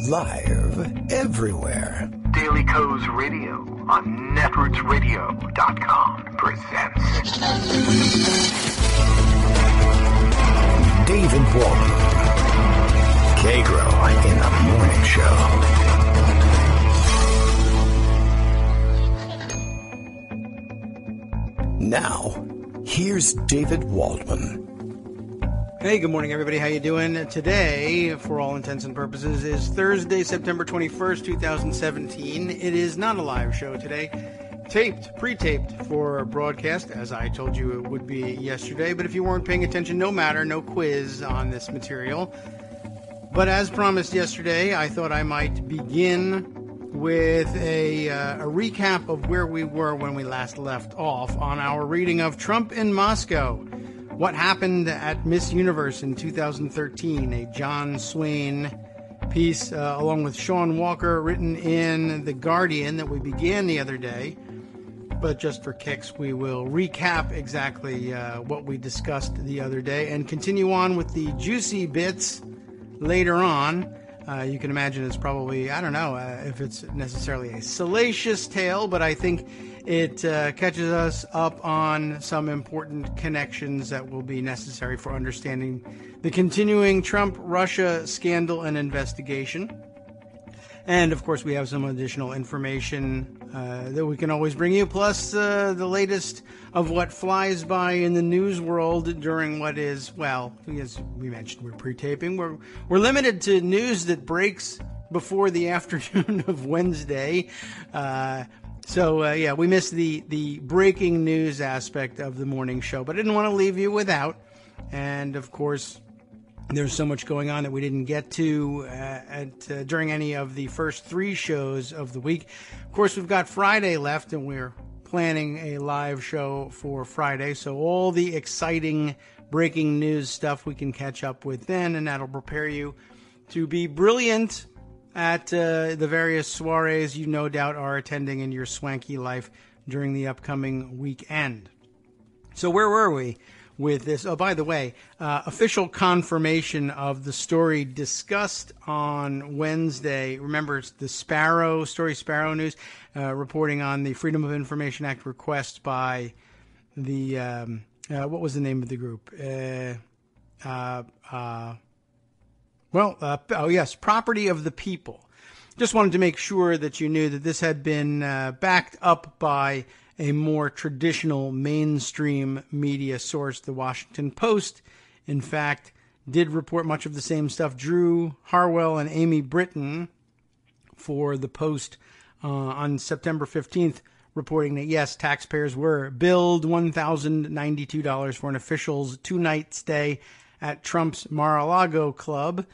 Live everywhere. Daily Co's Radio on netrootsradio.com presents David Waldman. Kagro in the Morning Show. Now, here's David Waldman. Hey, good morning, everybody. How you doing? Today, for all intents and purposes, is Thursday, September 21st, 2017. It is not a live show today. Pre-taped for broadcast, as I told you it would be yesterday. But if you weren't paying attention, no matter, no quiz on this material. But as promised yesterday, I thought I might begin with a recap of where we were when we last left off on our reading of Trump in Moscow. What happened at Miss Universe in 2013, a John Swain piece along with Sean Walker written in The Guardian that we began the other day. But just for kicks, we will recap exactly what we discussed the other day and continue on with the juicy bits later on. You can imagine it's probably, I don't know if it's necessarily a salacious tale, but I think it catches us up on some important connections that will be necessary for understanding the continuing Trump-Russia scandal and investigation. And, of course, we have some additional information that we can always bring you, plus the latest of what flies by in the news world during what is, well, as we mentioned, we're pre-taping. We're limited to news that breaks before the afternoon of Wednesday. So we missed the breaking news aspect of the morning show, but I didn't want to leave you without. And, of course, there's so much going on that we didn't get to during any of the first three shows of the week. Of course, we've got Friday left, and we're planning a live show for Friday. So all the exciting breaking news stuff we can catch up with then, and that'll prepare you to be brilliant at the various soirees you no doubt are attending in your swanky life during the upcoming weekend. So where were we with this? Oh, by the way, official confirmation of the story discussed on Wednesday. Remember, it's the Sparrow News, reporting on the Freedom of Information Act request by the, what was the name of the group? Property of the People. Just wanted to make sure that you knew that this had been backed up by a more traditional mainstream media source. The Washington Post, in fact, did report much of the same stuff. Drew Harwell and Amy Britton for the Post on September 15th, reporting that, yes, taxpayers were billed $1,092 for an official's two-night stay at Trump's Mar-a-Lago club,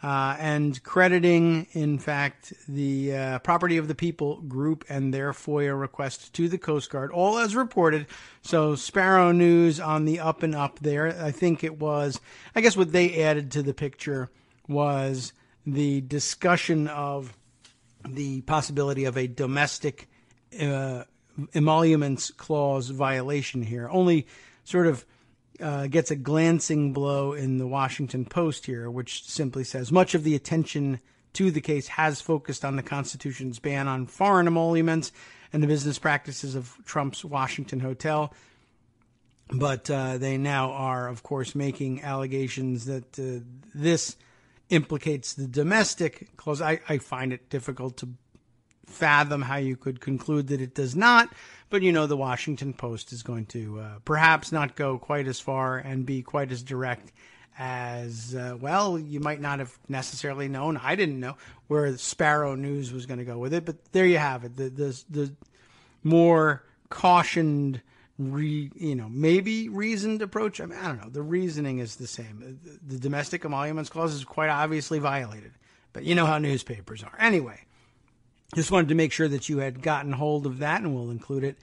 and crediting, in fact, the Property of the People group and their FOIA request to the Coast Guard, all as reported. So Sparrow News on the up and up there. I think it was, I guess what they added to the picture was the discussion of the possibility of a domestic emoluments clause violation here. Only sort of gets a glancing blow in the Washington Post here, which simply says, much of the attention to the case has focused on the Constitution's ban on foreign emoluments and the business practices of Trump's Washington hotel. But they now are, of course, making allegations that this implicates the domestic clause. I find it difficult to fathom how you could conclude that it does not. But, you know, the Washington Post is going to perhaps not go quite as far and be quite as direct as, you might not have necessarily known. I didn't know where Sparrow News was going to go with it. But there you have it. The more cautioned, maybe reasoned approach. I mean, I don't know. The reasoning is the same. The domestic emoluments clause is quite obviously violated. But you know how newspapers are. Anyway. Just wanted to make sure that you had gotten hold of that, and we'll include it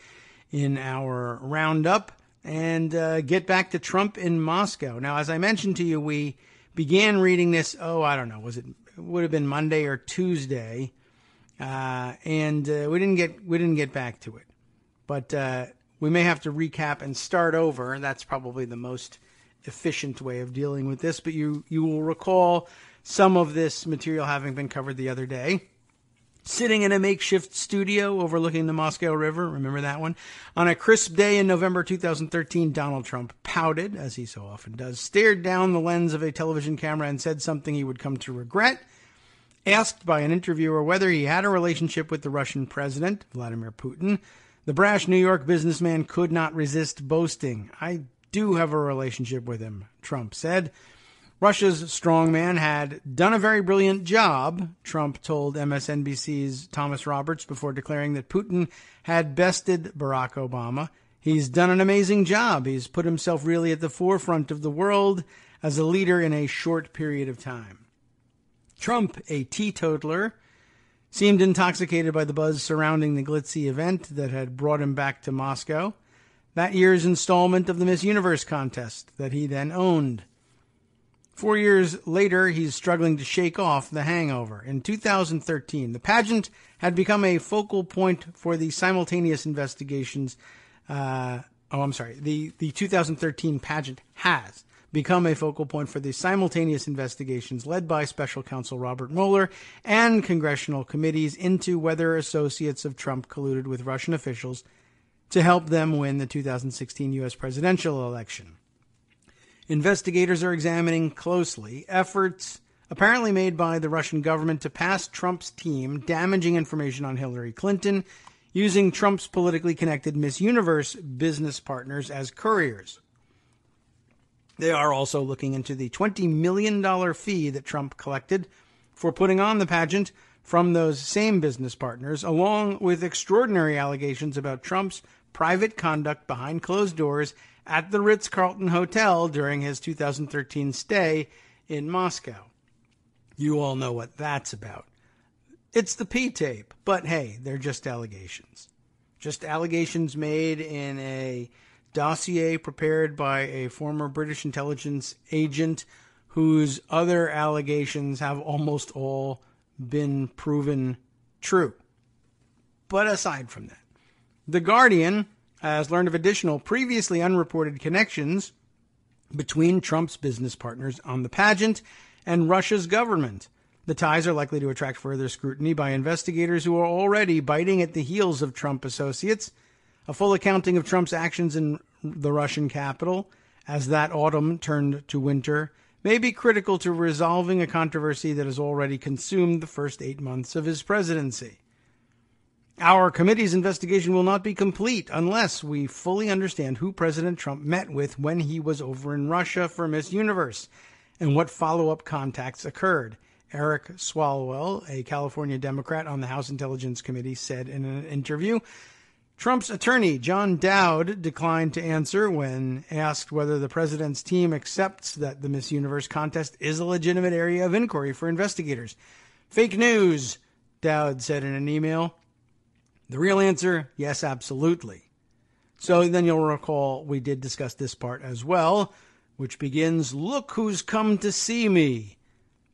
in our roundup. And get back to Trump in Moscow. Now, as I mentioned to you, we began reading this, I don't know, it would have been Monday or Tuesday, and we didn't get back to it. But we may have to recap and start over. That's probably the most efficient way of dealing with this. But you will recall some of this material having been covered the other day. Sitting in a makeshift studio overlooking the Moscow River, remember that one? On a crisp day in November 2013, Donald Trump pouted, as he so often does, stared down the lens of a television camera and said something he would come to regret. Asked by an interviewer whether he had a relationship with the Russian president, Vladimir Putin, the brash New York businessman could not resist boasting. "I do have a relationship with him," Trump said. Russia's strongman had done a very brilliant job, Trump told MSNBC's Thomas Roberts before declaring that Putin had bested Barack Obama. "He's done an amazing job. He's put himself really at the forefront of the world as a leader in a short period of time." Trump, a teetotaler, seemed intoxicated by the buzz surrounding the glitzy event that had brought him back to Moscow, that year's installment of the Miss Universe contest that he then owned. 4 years later, he's struggling to shake off the hangover. In 2013, the pageant had become a focal point for the simultaneous investigations. The 2013 pageant has become a focal point for the simultaneous investigations led by special counsel Robert Mueller and congressional committees into whether associates of Trump colluded with Russian officials to help them win the 2016 U.S. presidential election. Investigators are examining closely efforts apparently made by the Russian government to pass Trump's team damaging information on Hillary Clinton, using Trump's politically connected Miss Universe business partners as couriers. They are also looking into the $20 million fee that Trump collected for putting on the pageant from those same business partners, along with extraordinary allegations about Trump's private conduct behind closed doors at the Ritz-Carlton Hotel during his 2013 stay in Moscow. You all know what that's about. It's the P-tape, but hey, they're just allegations. Just allegations made in a dossier prepared by a former British intelligence agent whose other allegations have almost all been proven true. But aside from that, The Guardian has learned of additional previously unreported connections between Trump's business partners on the pageant and Russia's government. The ties are likely to attract further scrutiny by investigators who are already biting at the heels of Trump associates. A full accounting of Trump's actions in the Russian capital, as that autumn turned to winter, may be critical to resolving a controversy that has already consumed the first 8 months of his presidency. Our committee's investigation will not be complete unless we fully understand who President Trump met with when he was over in Russia for Miss Universe and what follow-up contacts occurred, Eric Swalwell, a California Democrat on the House Intelligence Committee, said in an interview. Trump's attorney, John Dowd, declined to answer when asked whether the president's team accepts that the Miss Universe contest is a legitimate area of inquiry for investigators. "Fake news," Dowd said in an email. The real answer, yes, absolutely. So then you'll recall we did discuss this part as well, which begins, "Look who's come to see me."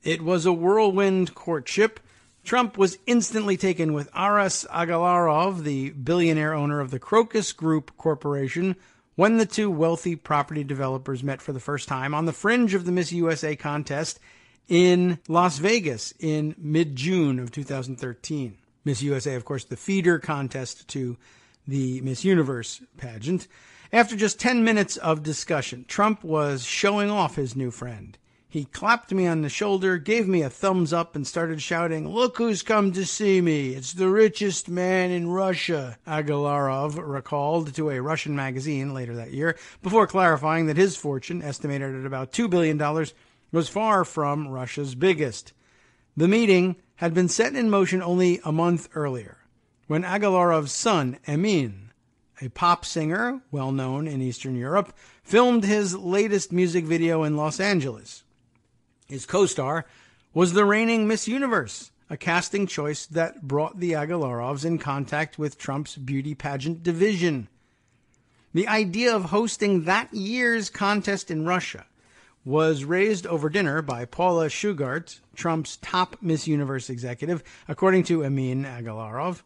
It was a whirlwind courtship. Trump was instantly taken with Aras Agalarov, the billionaire owner of the Crocus Group Corporation, when the two wealthy property developers met for the first time on the fringe of the Miss USA contest in Las Vegas in mid-June of 2013. Miss USA, of course, the feeder contest to the Miss Universe pageant. After just 10 minutes of discussion, Trump was showing off his new friend. He clapped me on the shoulder, gave me a thumbs up, and started shouting, "Look who's come to see me. It's the richest man in Russia," Agalarov recalled to a Russian magazine later that year, before clarifying that his fortune, estimated at about $2 billion, was far from Russia's biggest. The meeting had been set in motion only a month earlier, when Agalarov's son, Emin, a pop singer well known in Eastern Europe, filmed his latest music video in Los Angeles. His co-star was the reigning Miss Universe, a casting choice that brought the Agalarovs in contact with Trump's beauty pageant division. The idea of hosting that year's contest in Russia was raised over dinner by Paula Shugart, Trump's top Miss Universe executive, according to Emin Agalarov.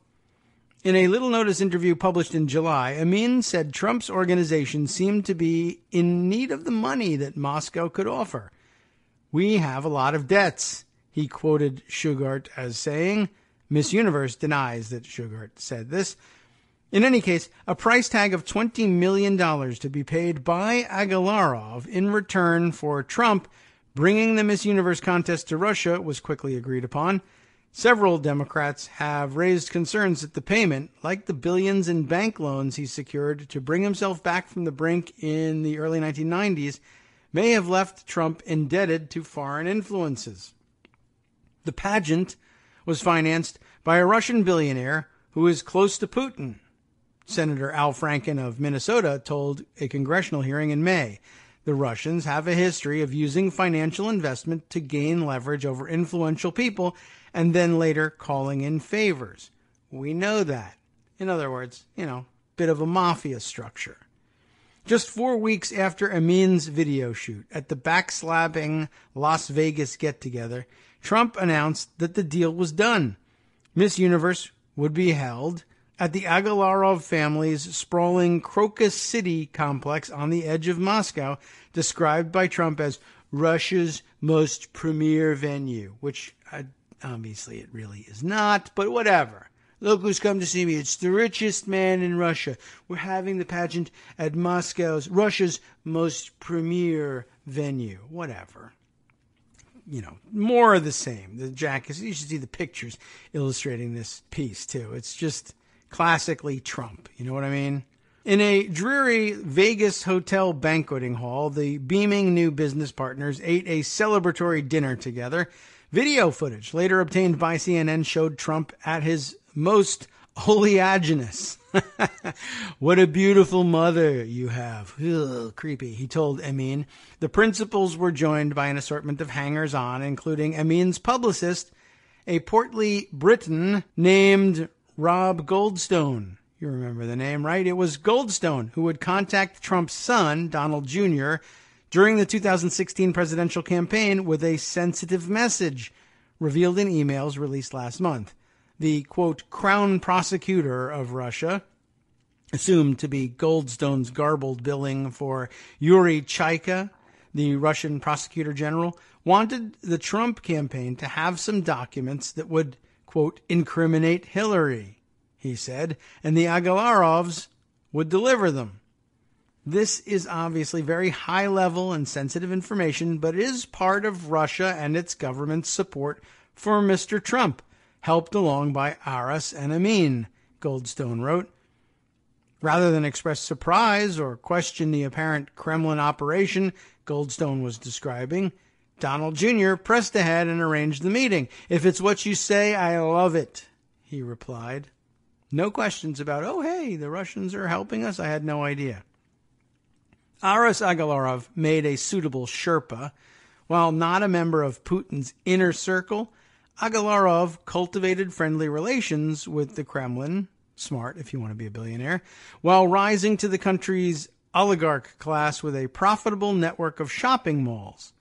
In a Little Notice interview published in July, Emin said Trump's organization seemed to be in need of the money that Moscow could offer. "We have a lot of debts," he quoted Shugart as saying. Miss Universe denies that Shugart said this. In any case, a price tag of $20 million to be paid by Agalarov in return for Trump bringing the Miss Universe contest to Russia was quickly agreed upon. Several Democrats have raised concerns that the payment, like the billions in bank loans he secured to bring himself back from the brink in the early 1990s, may have left Trump indebted to foreign influences. The pageant was financed by a Russian billionaire who is close to Putin. Senator Al Franken of Minnesota told a congressional hearing in May, the Russians have a history of using financial investment to gain leverage over influential people and then later calling in favors. We know that. In other words, bit of a mafia structure. Just 4 weeks after Amin's video shoot at the backslapping Las Vegas get-together, Trump announced that the deal was done. Miss Universe would be held at the Agalarov family's sprawling Crocus City complex on the edge of Moscow, described by Trump as Russia's most premier venue, which obviously it really is not, but whatever. Look who's come to see me. It's the richest man in Russia. We're having the pageant at Russia's most premier venue. Whatever. More of the same. The jackets, you should see the pictures illustrating this piece, too. It's just classically Trump. You know what I mean? In a dreary Vegas hotel banqueting hall, the beaming new business partners ate a celebratory dinner together. Video footage later obtained by CNN showed Trump at his most oleaginous. "What a beautiful mother you have." Ugh, creepy, he told Amin. The principals were joined by an assortment of hangers-on, including Amin's publicist, a portly Briton named Rob Goldstone. You remember the name, right? It was Goldstone who would contact Trump's son, Donald Jr., during the 2016 presidential campaign with a sensitive message revealed in emails released last month. The, quote, crown prosecutor of Russia, assumed to be Goldstone's garbled billing for Yuri Chaika, the Russian prosecutor general, wanted the Trump campaign to have some documents that would, quote, incriminate Hillary, he said, and the Agalarovs would deliver them. This is obviously very high-level and sensitive information, but it is part of Russia and its government's support for Mr. Trump, helped along by Aras and Amin, Goldstone wrote. Rather than express surprise or question the apparent Kremlin operation Goldstone was describing, Donald Jr. pressed ahead and arranged the meeting. "If it's what you say, I love it," he replied. No questions about, "Oh, hey, the Russians are helping us. I had no idea." Aras Agalarov made a suitable Sherpa. While not a member of Putin's inner circle, Agalarov cultivated friendly relations with the Kremlin, smart if you want to be a billionaire, while rising to the country's oligarch class with a profitable network of shopping malls.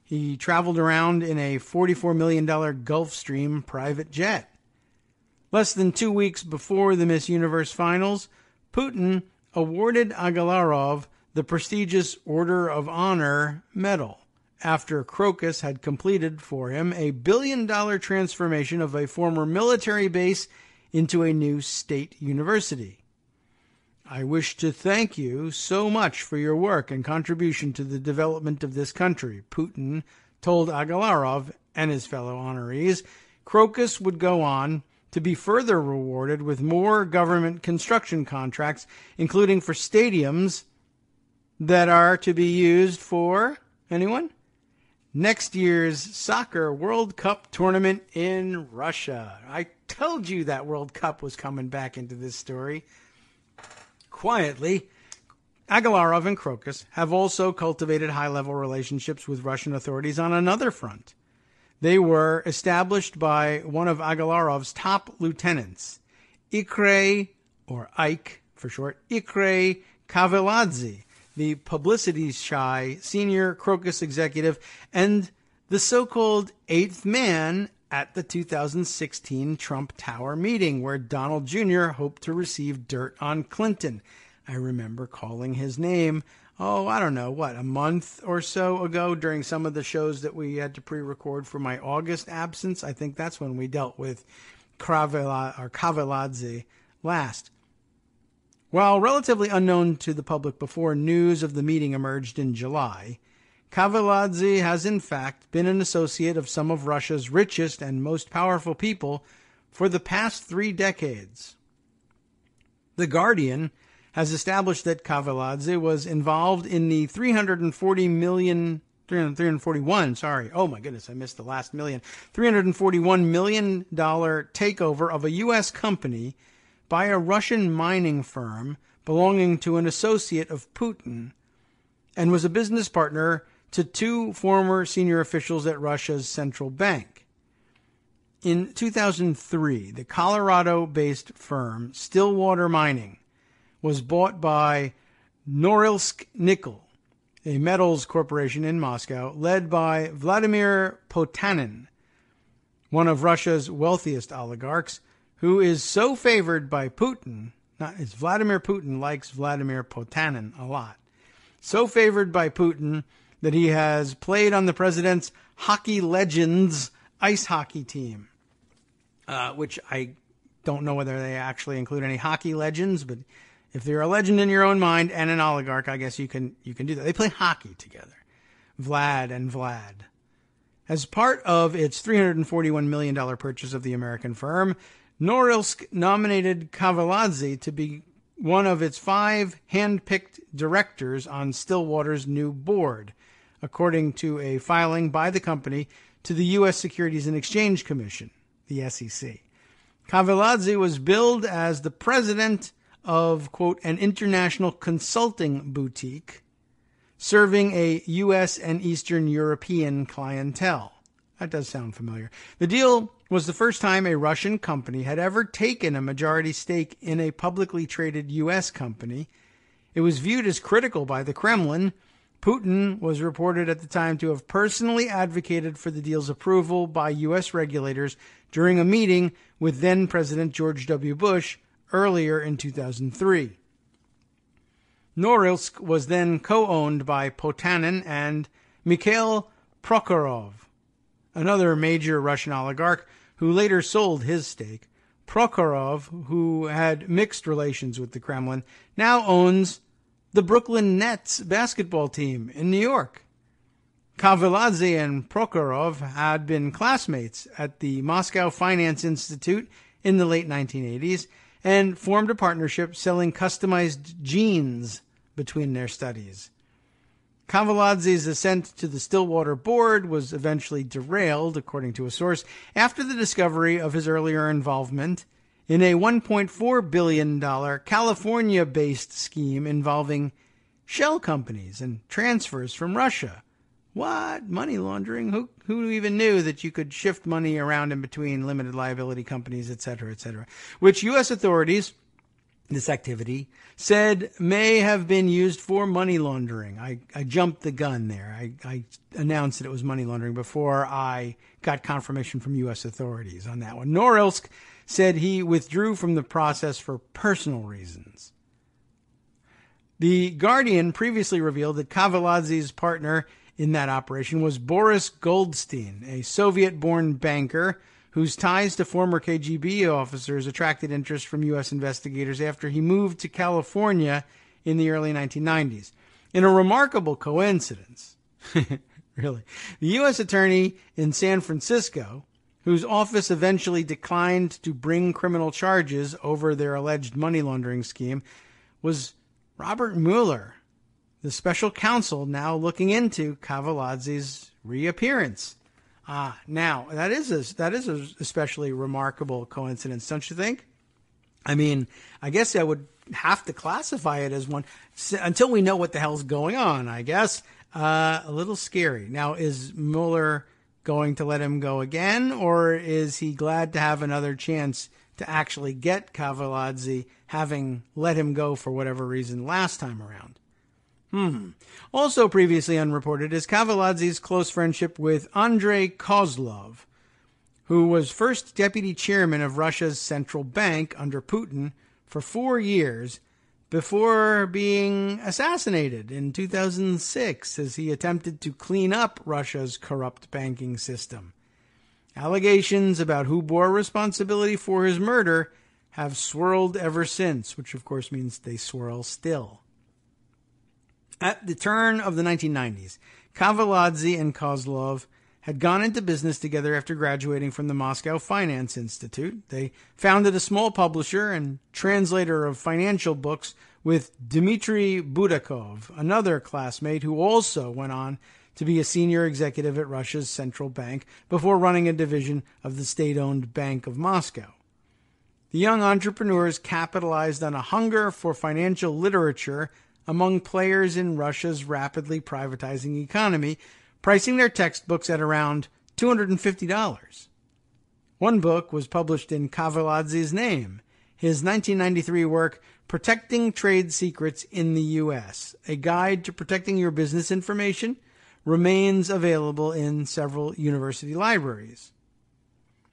He traveled around in a $44 million Gulfstream private jet. Less than 2 weeks before the Miss Universe finals, Putin awarded Agalarov the prestigious Order of Honor medal after Crocus had completed for him a $1 billion transformation of a former military base into a new state university. "I wish to thank you so much for your work and contribution to the development of this country," Putin told Agalarov and his fellow honorees. Crocus would go on to be further rewarded with more government construction contracts, including for stadiums that are to be used for, anyone? Next year's Soccer World Cup tournament in Russia. I told you that World Cup was coming back into this story. Quietly, Agalarov and Crocus have also cultivated high-level relationships with Russian authorities on another front. They were established by one of Agalarov's top lieutenants, Ikray, or Ike for short, Ikray Kaveladze, the publicity-shy senior Crocus executive and the so-called eighth man at the 2016 Trump Tower meeting where Donald Jr. hoped to receive dirt on Clinton. I remember calling his name I don't know, a month or so ago during some of the shows that we had to pre-record for my August absence. I think that's when we dealt with Kavaladze last. While relatively unknown to the public before news of the meeting emerged in July, Kavaladze has in fact been an associate of some of Russia's richest and most powerful people for the past 3 decades. The Guardian has established that Kavaladze was involved in the $341 million takeover of a U.S. company by a Russian mining firm belonging to an associate of Putin, and was a business partner to 2 former senior officials at Russia's central bank. In 2003, the Colorado-based firm Stillwater Mining was bought by Norilsk Nickel, a metals corporation in Moscow, led by Vladimir Potanin, one of Russia's wealthiest oligarchs, who is so favored by Putin. Vladimir Putin likes Vladimir Potanin a lot. So favored by Putin that he has played on the president's hockey legends ice hockey team, which I don't know whether they actually include any hockey legends, but if they're a legend in your own mind and an oligarch, I guess you can do that. They play hockey together, Vlad and Vlad. As part of its $341 million purchase of the American firm, Norilsk nominated Kavaladze to be one of its 5 hand-picked directors on Stillwater's new board, according to a filing by the company to the U.S. Securities and Exchange Commission, the SEC. Kavaladze was billed as the president of, quote, an international consulting boutique serving a U.S. and Eastern European clientele. That does sound familiar. The deal was the first time a Russian company had ever taken a majority stake in a publicly traded U.S. company. It was viewed as critical by the Kremlin. Putin was reported at the time to have personally advocated for the deal's approval by U.S. regulators during a meeting with then-President George W. Bush earlier in 2003. Norilsk was then co-owned by Potanin and Mikhail Prokhorov, another major Russian oligarch who later sold his stake. Prokhorov, who had mixed relations with the Kremlin, now owns the Brooklyn Nets basketball team in New York. Kavaladze and Prokhorov had been classmates at the Moscow Finance Institute in the late 1980s and formed a partnership selling customized jeans between their studies. Kavaladze's ascent to the Stillwater board was eventually derailed, according to a source, after the discovery of his earlier involvement in a $1.4 billion California-based scheme involving shell companies and transfers from Russia. What? Money laundering? Who even knew that you could shift money around in between limited liability companies, et cetera, which U.S. authorities, this activity, said may have been used for money laundering. I jumped the gun there. I announced that it was money laundering before I got confirmation from U.S. authorities on that one. Norilsk said he withdrew from the process for personal reasons. The Guardian previously revealed that Kavaladze's partner in that operation was Boris Goldstein, a Soviet-born banker whose ties to former KGB officers attracted interest from U.S. investigators after he moved to California in the early 1990s. In a remarkable coincidence, really, the U.S. attorney in San Francisco, whose office eventually declined to bring criminal charges over their alleged money laundering scheme, was Robert Mueller, the special counsel now looking into Kavaladze's reappearance. Now, that is a especially remarkable coincidence, don't you think? I mean, I guess I would have to classify it as one until we know what the hell's going on, I guess. A little scary. Now, is Mueller going to let him go again, or is he glad to have another chance to actually get Kavaladze, having let him go for whatever reason last time around? Also previously unreported is Kavaladze's close friendship with Andrei Kozlov, who was first deputy chairman of Russia's central bank under Putin for 4 years, before being assassinated in 2006 as he attempted to clean up Russia's corrupt banking system. Allegations about who bore responsibility for his murder have swirled ever since, which of course means they swirl still. At the turn of the 1990s, Kavaladze and Kozlov had gone into business together after graduating from the Moscow Finance Institute. They founded a small publisher and translator of financial books with Dmitry Budakov, another classmate who also went on to be a senior executive at Russia's central bank before running a division of the state-owned Bank of Moscow. The young entrepreneurs capitalized on a hunger for financial literature among players in Russia's rapidly privatizing economy, pricing their textbooks at around $250. One book was published in Kavaladze's name, his 1993 work, Protecting Trade Secrets in the U.S., a guide to protecting your business information, remains available in several university libraries.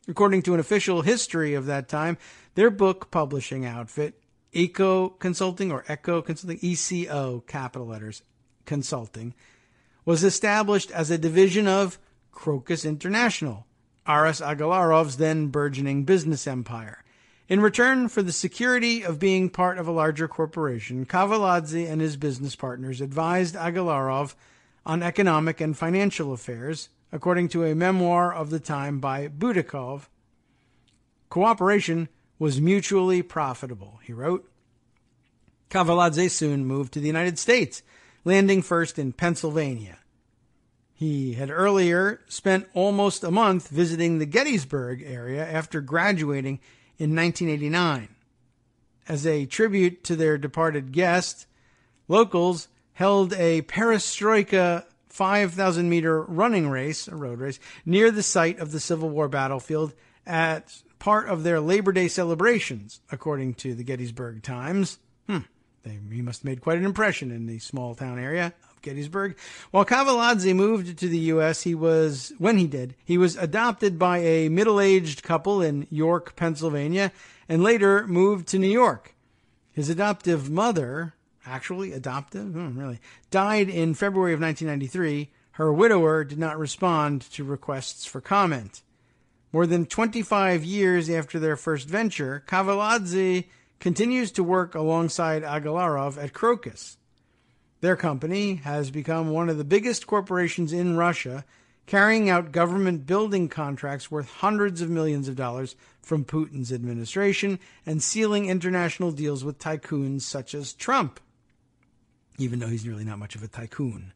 According to an official history of that time, their book publishing outfit, ECO Consulting, ECO, capital letters, Consulting, was established as a division of Crocus International, Aras Agalarov's then burgeoning business empire. In return for the security of being part of a larger corporation, Kavaladze and his business partners advised Agalarov on economic and financial affairs, according to a memoir of the time by Budakov. Cooperation was mutually profitable, he wrote. Kavaladze soon moved to the United States, landing first in Pennsylvania. He had earlier spent almost a month visiting the Gettysburg area after graduating in 1989. As a tribute to their departed guest, locals held a perestroika 5,000-meter running race, a road race, near the site of the Civil War battlefield as part of their Labor Day celebrations, according to the Gettysburg Times. He must have made quite an impression in the small-town area of Gettysburg. While Kavaladze moved to the U.S., he was adopted by a middle-aged couple in York, Pennsylvania, and later moved to New York. His adoptive mother, died in February of 1993. Her widower did not respond to requests for comment. More than 25 years after their first venture, Kavaladze continues to work alongside Agalarov at Crocus. Their company has become one of the biggest corporations in Russia, carrying out government building contracts worth hundreds of millions of dollars from Putin's administration and sealing international deals with tycoons such as Trump, even though he's really not much of a tycoon.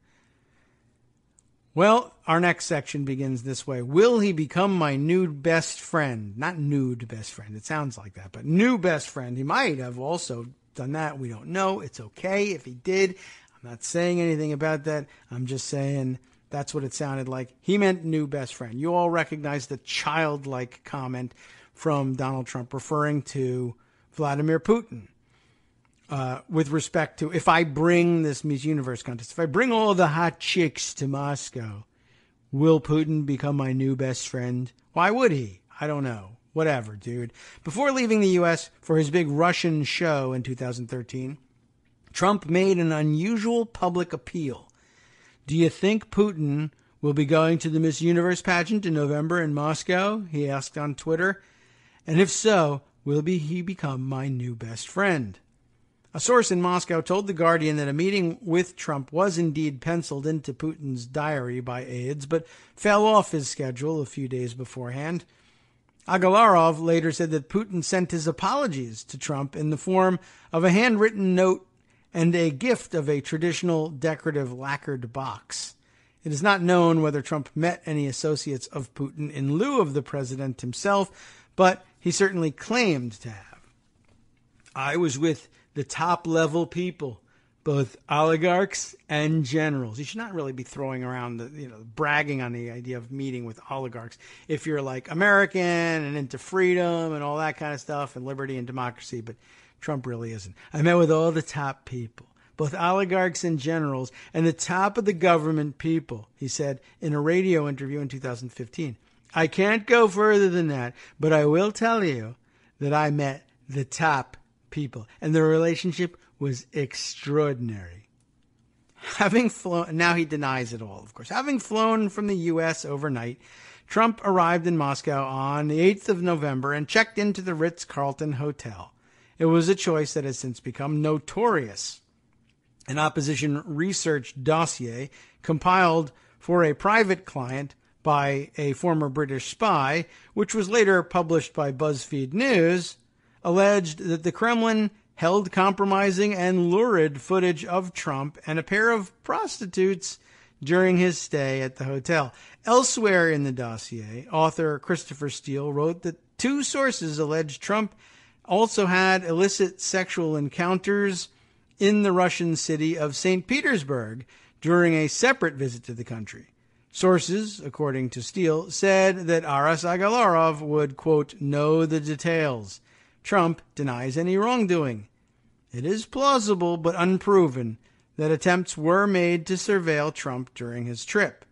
Well, our next section begins this way. Will he become my new best friend? Not nude best friend. It sounds like that, but new best friend. He might have also done that. We don't know. It's okay if he did. I'm not saying anything about that. I'm just saying that's what it sounded like. He meant new best friend. You all recognize the childlike comment from Donald Trump referring to Vladimir Putin. With respect to, if I bring this Miss Universe contest, if I bring all the hot chicks to Moscow, will Putin become my new best friend? Why would he? I don't know. Whatever, dude. Before leaving the U.S. for his big Russian show in 2013, Trump made an unusual public appeal. Do you think Putin will be going to the Miss Universe pageant in November in Moscow? He asked on Twitter. And if so, will he become my new best friend? A source in Moscow told The Guardian that a meeting with Trump was indeed penciled into Putin's diary by aides, but fell off his schedule a few days beforehand. Agalarov later said that Putin sent his apologies to Trump in the form of a handwritten note and a gift of a traditional decorative lacquered box. It is not known whether Trump met any associates of Putin in lieu of the president himself, but he certainly claimed to have. I was with the top-level people, both oligarchs and generals. You should not really be throwing around bragging on the idea of meeting with oligarchs if you're like American and into freedom and all that kind of stuff and liberty and democracy, but Trump really isn't. I met with all the top people, both oligarchs and generals, and the top of the government people, he said in a radio interview in 2015. I can't go further than that, but I will tell you that I met the top people, and the relationship was extraordinary. Having flown, now he denies it all, of course. Having flown from the U.S. overnight, Trump arrived in Moscow on the 8th of November and checked into the Ritz-Carlton Hotel. It was a choice that has since become notorious. An opposition research dossier compiled for a private client by a former British spy, which was later published by BuzzFeed News, alleged that the Kremlin held compromising and lurid footage of Trump and a pair of prostitutes during his stay at the hotel. Elsewhere in the dossier, author Christopher Steele wrote that two sources alleged Trump also had illicit sexual encounters in the Russian city of St. Petersburg during a separate visit to the country. Sources, according to Steele, said that Aras Agalarov would, quote, know the details. Trump denies any wrongdoing. It is plausible but unproven that attempts were made to surveil Trump during his trip.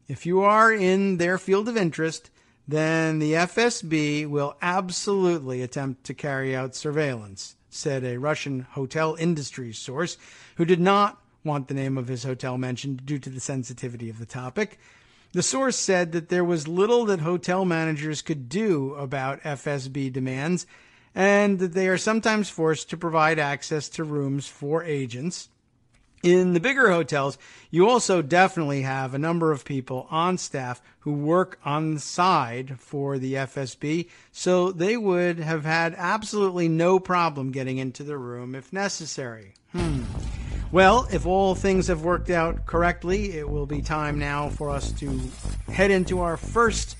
If you are in their field of interest, then the FSB will absolutely attempt to carry out surveillance, said a Russian hotel industry source who did not want the name of his hotel mentioned due to the sensitivity of the topic. The source said that there was little that hotel managers could do about FSB demands and that they are sometimes forced to provide access to rooms for agents. In the bigger hotels, you also definitely have a number of people on staff who work on the side for the FSB, so they would have had absolutely no problem getting into the room if necessary. Well, if all things have worked out correctly, it will be time now for us to head into our first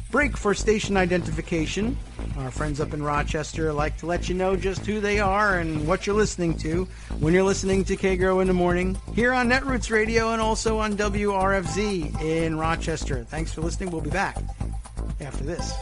break for station identification. Our friends up in Rochester like to let you know just who they are and what you're listening to when you're listening to Kagro in the Morning here on Netroots Radio and also on WRFZ in Rochester. Thanks for listening. We'll be back after this.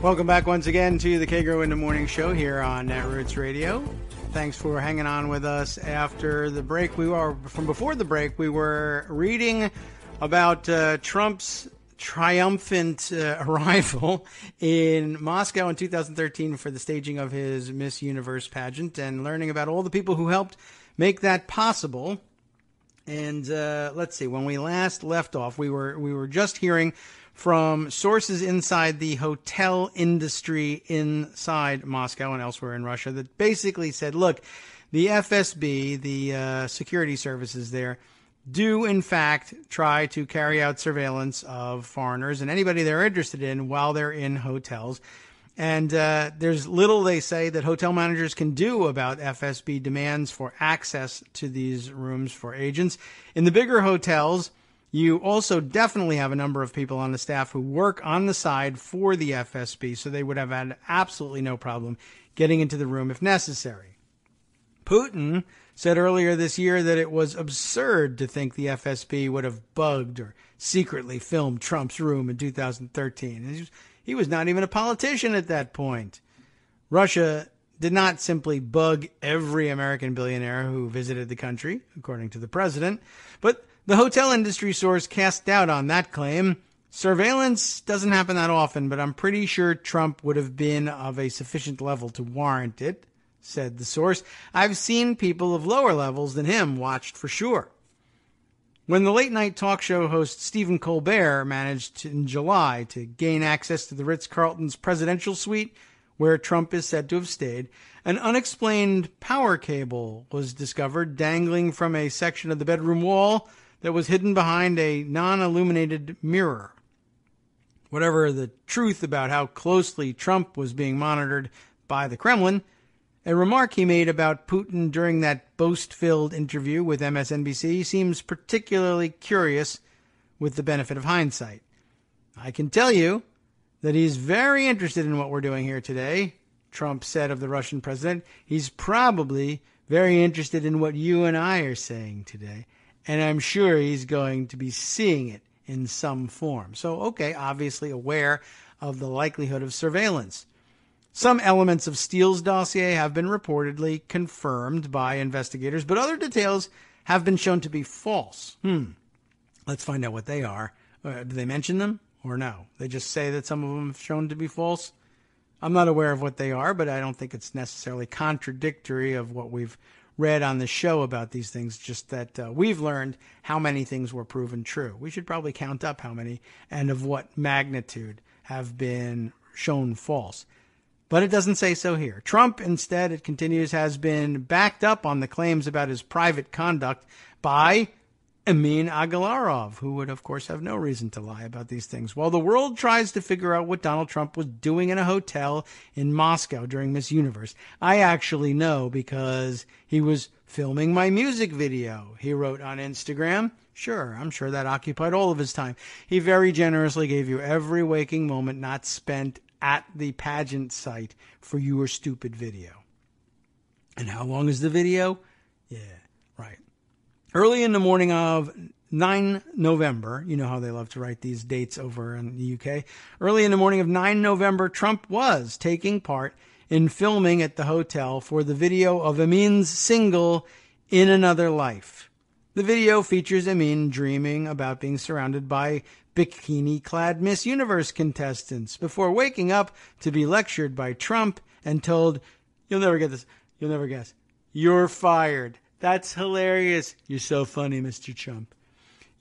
Welcome back once again to the Kagro in the Morning show here on Netroots Radio. Thanks for hanging on with us after the break. Before the break, we were reading about Trump's triumphant arrival in Moscow in 2013 for the staging of his Miss Universe pageant and learning about all the people who helped make that possible. And let's see, when we last left off, we were just hearing from sources inside the hotel industry inside Moscow and elsewhere in Russia that basically said, look, the FSB, the security services there, do in fact try to carry out surveillance of foreigners and anybody they're interested in while they're in hotels. And there's little, they say, that hotel managers can do about FSB demands for access to these rooms for agents. In the bigger hotels, you also definitely have a number of people on the staff who work on the side for the FSB, so they would have had absolutely no problem getting into the room if necessary. Putin said earlier this year that it was absurd to think the FSB would have bugged or secretly filmed Trump's room in 2013. He was not even a politician at that point. Russia did not simply bug every American billionaire who visited the country, according to the president, but the hotel industry source cast doubt on that claim. Surveillance doesn't happen that often, but I'm pretty sure Trump would have been of a sufficient level to warrant it, said the source. I've seen people of lower levels than him watched for sure. When the late-night talk show host Stephen Colbert managed in July to gain access to the Ritz-Carlton's presidential suite, where Trump is said to have stayed, an unexplained power cable was discovered dangling from a section of the bedroom wall that was hidden behind a non-illuminated mirror. Whatever the truth about how closely Trump was being monitored by the Kremlin, a remark he made about Putin during that boast-filled interview with MSNBC seems particularly curious with the benefit of hindsight. I can tell you that he's very interested in what we're doing here today, Trump said of the Russian president. He's probably very interested in what you and I are saying today. And I'm sure he's going to be seeing it in some form. So, okay, obviously aware of the likelihood of surveillance. Some elements of Steele's dossier have been reportedly confirmed by investigators, but other details have been shown to be false. Let's find out what they are. Do they mention them or no? They just say that some of them have shown to be false. I'm not aware of what they are, but I don't think it's necessarily contradictory of what we've read on the show about these things, just that we've learned how many things were proven true. We should probably count up how many and of what magnitude have been shown false. But it doesn't say so here. Trump, instead, it continues, has been backed up on the claims about his private conduct by Amin Agalarov, who would, of course, have no reason to lie about these things. While the world tries to figure out what Donald Trump was doing in a hotel in Moscow during Miss Universe, I actually know because he was filming my music video, he wrote on Instagram. Sure, I'm sure that occupied all of his time. He very generously gave you every waking moment not spent at the pageant site for your stupid video. And how long is the video? Yeah, right. Early in the morning of 9 November, you know how they love to write these dates over in the UK. Early in the morning of 9 November, Trump was taking part in filming at the hotel for the video of Amin's single, In Another Life. The video features Amin dreaming about being surrounded by bikini-clad Miss Universe contestants before waking up to be lectured by Trump and told, "You'll never get this, you'll never guess. You're fired." That's hilarious. You're so funny, Mr. Trump.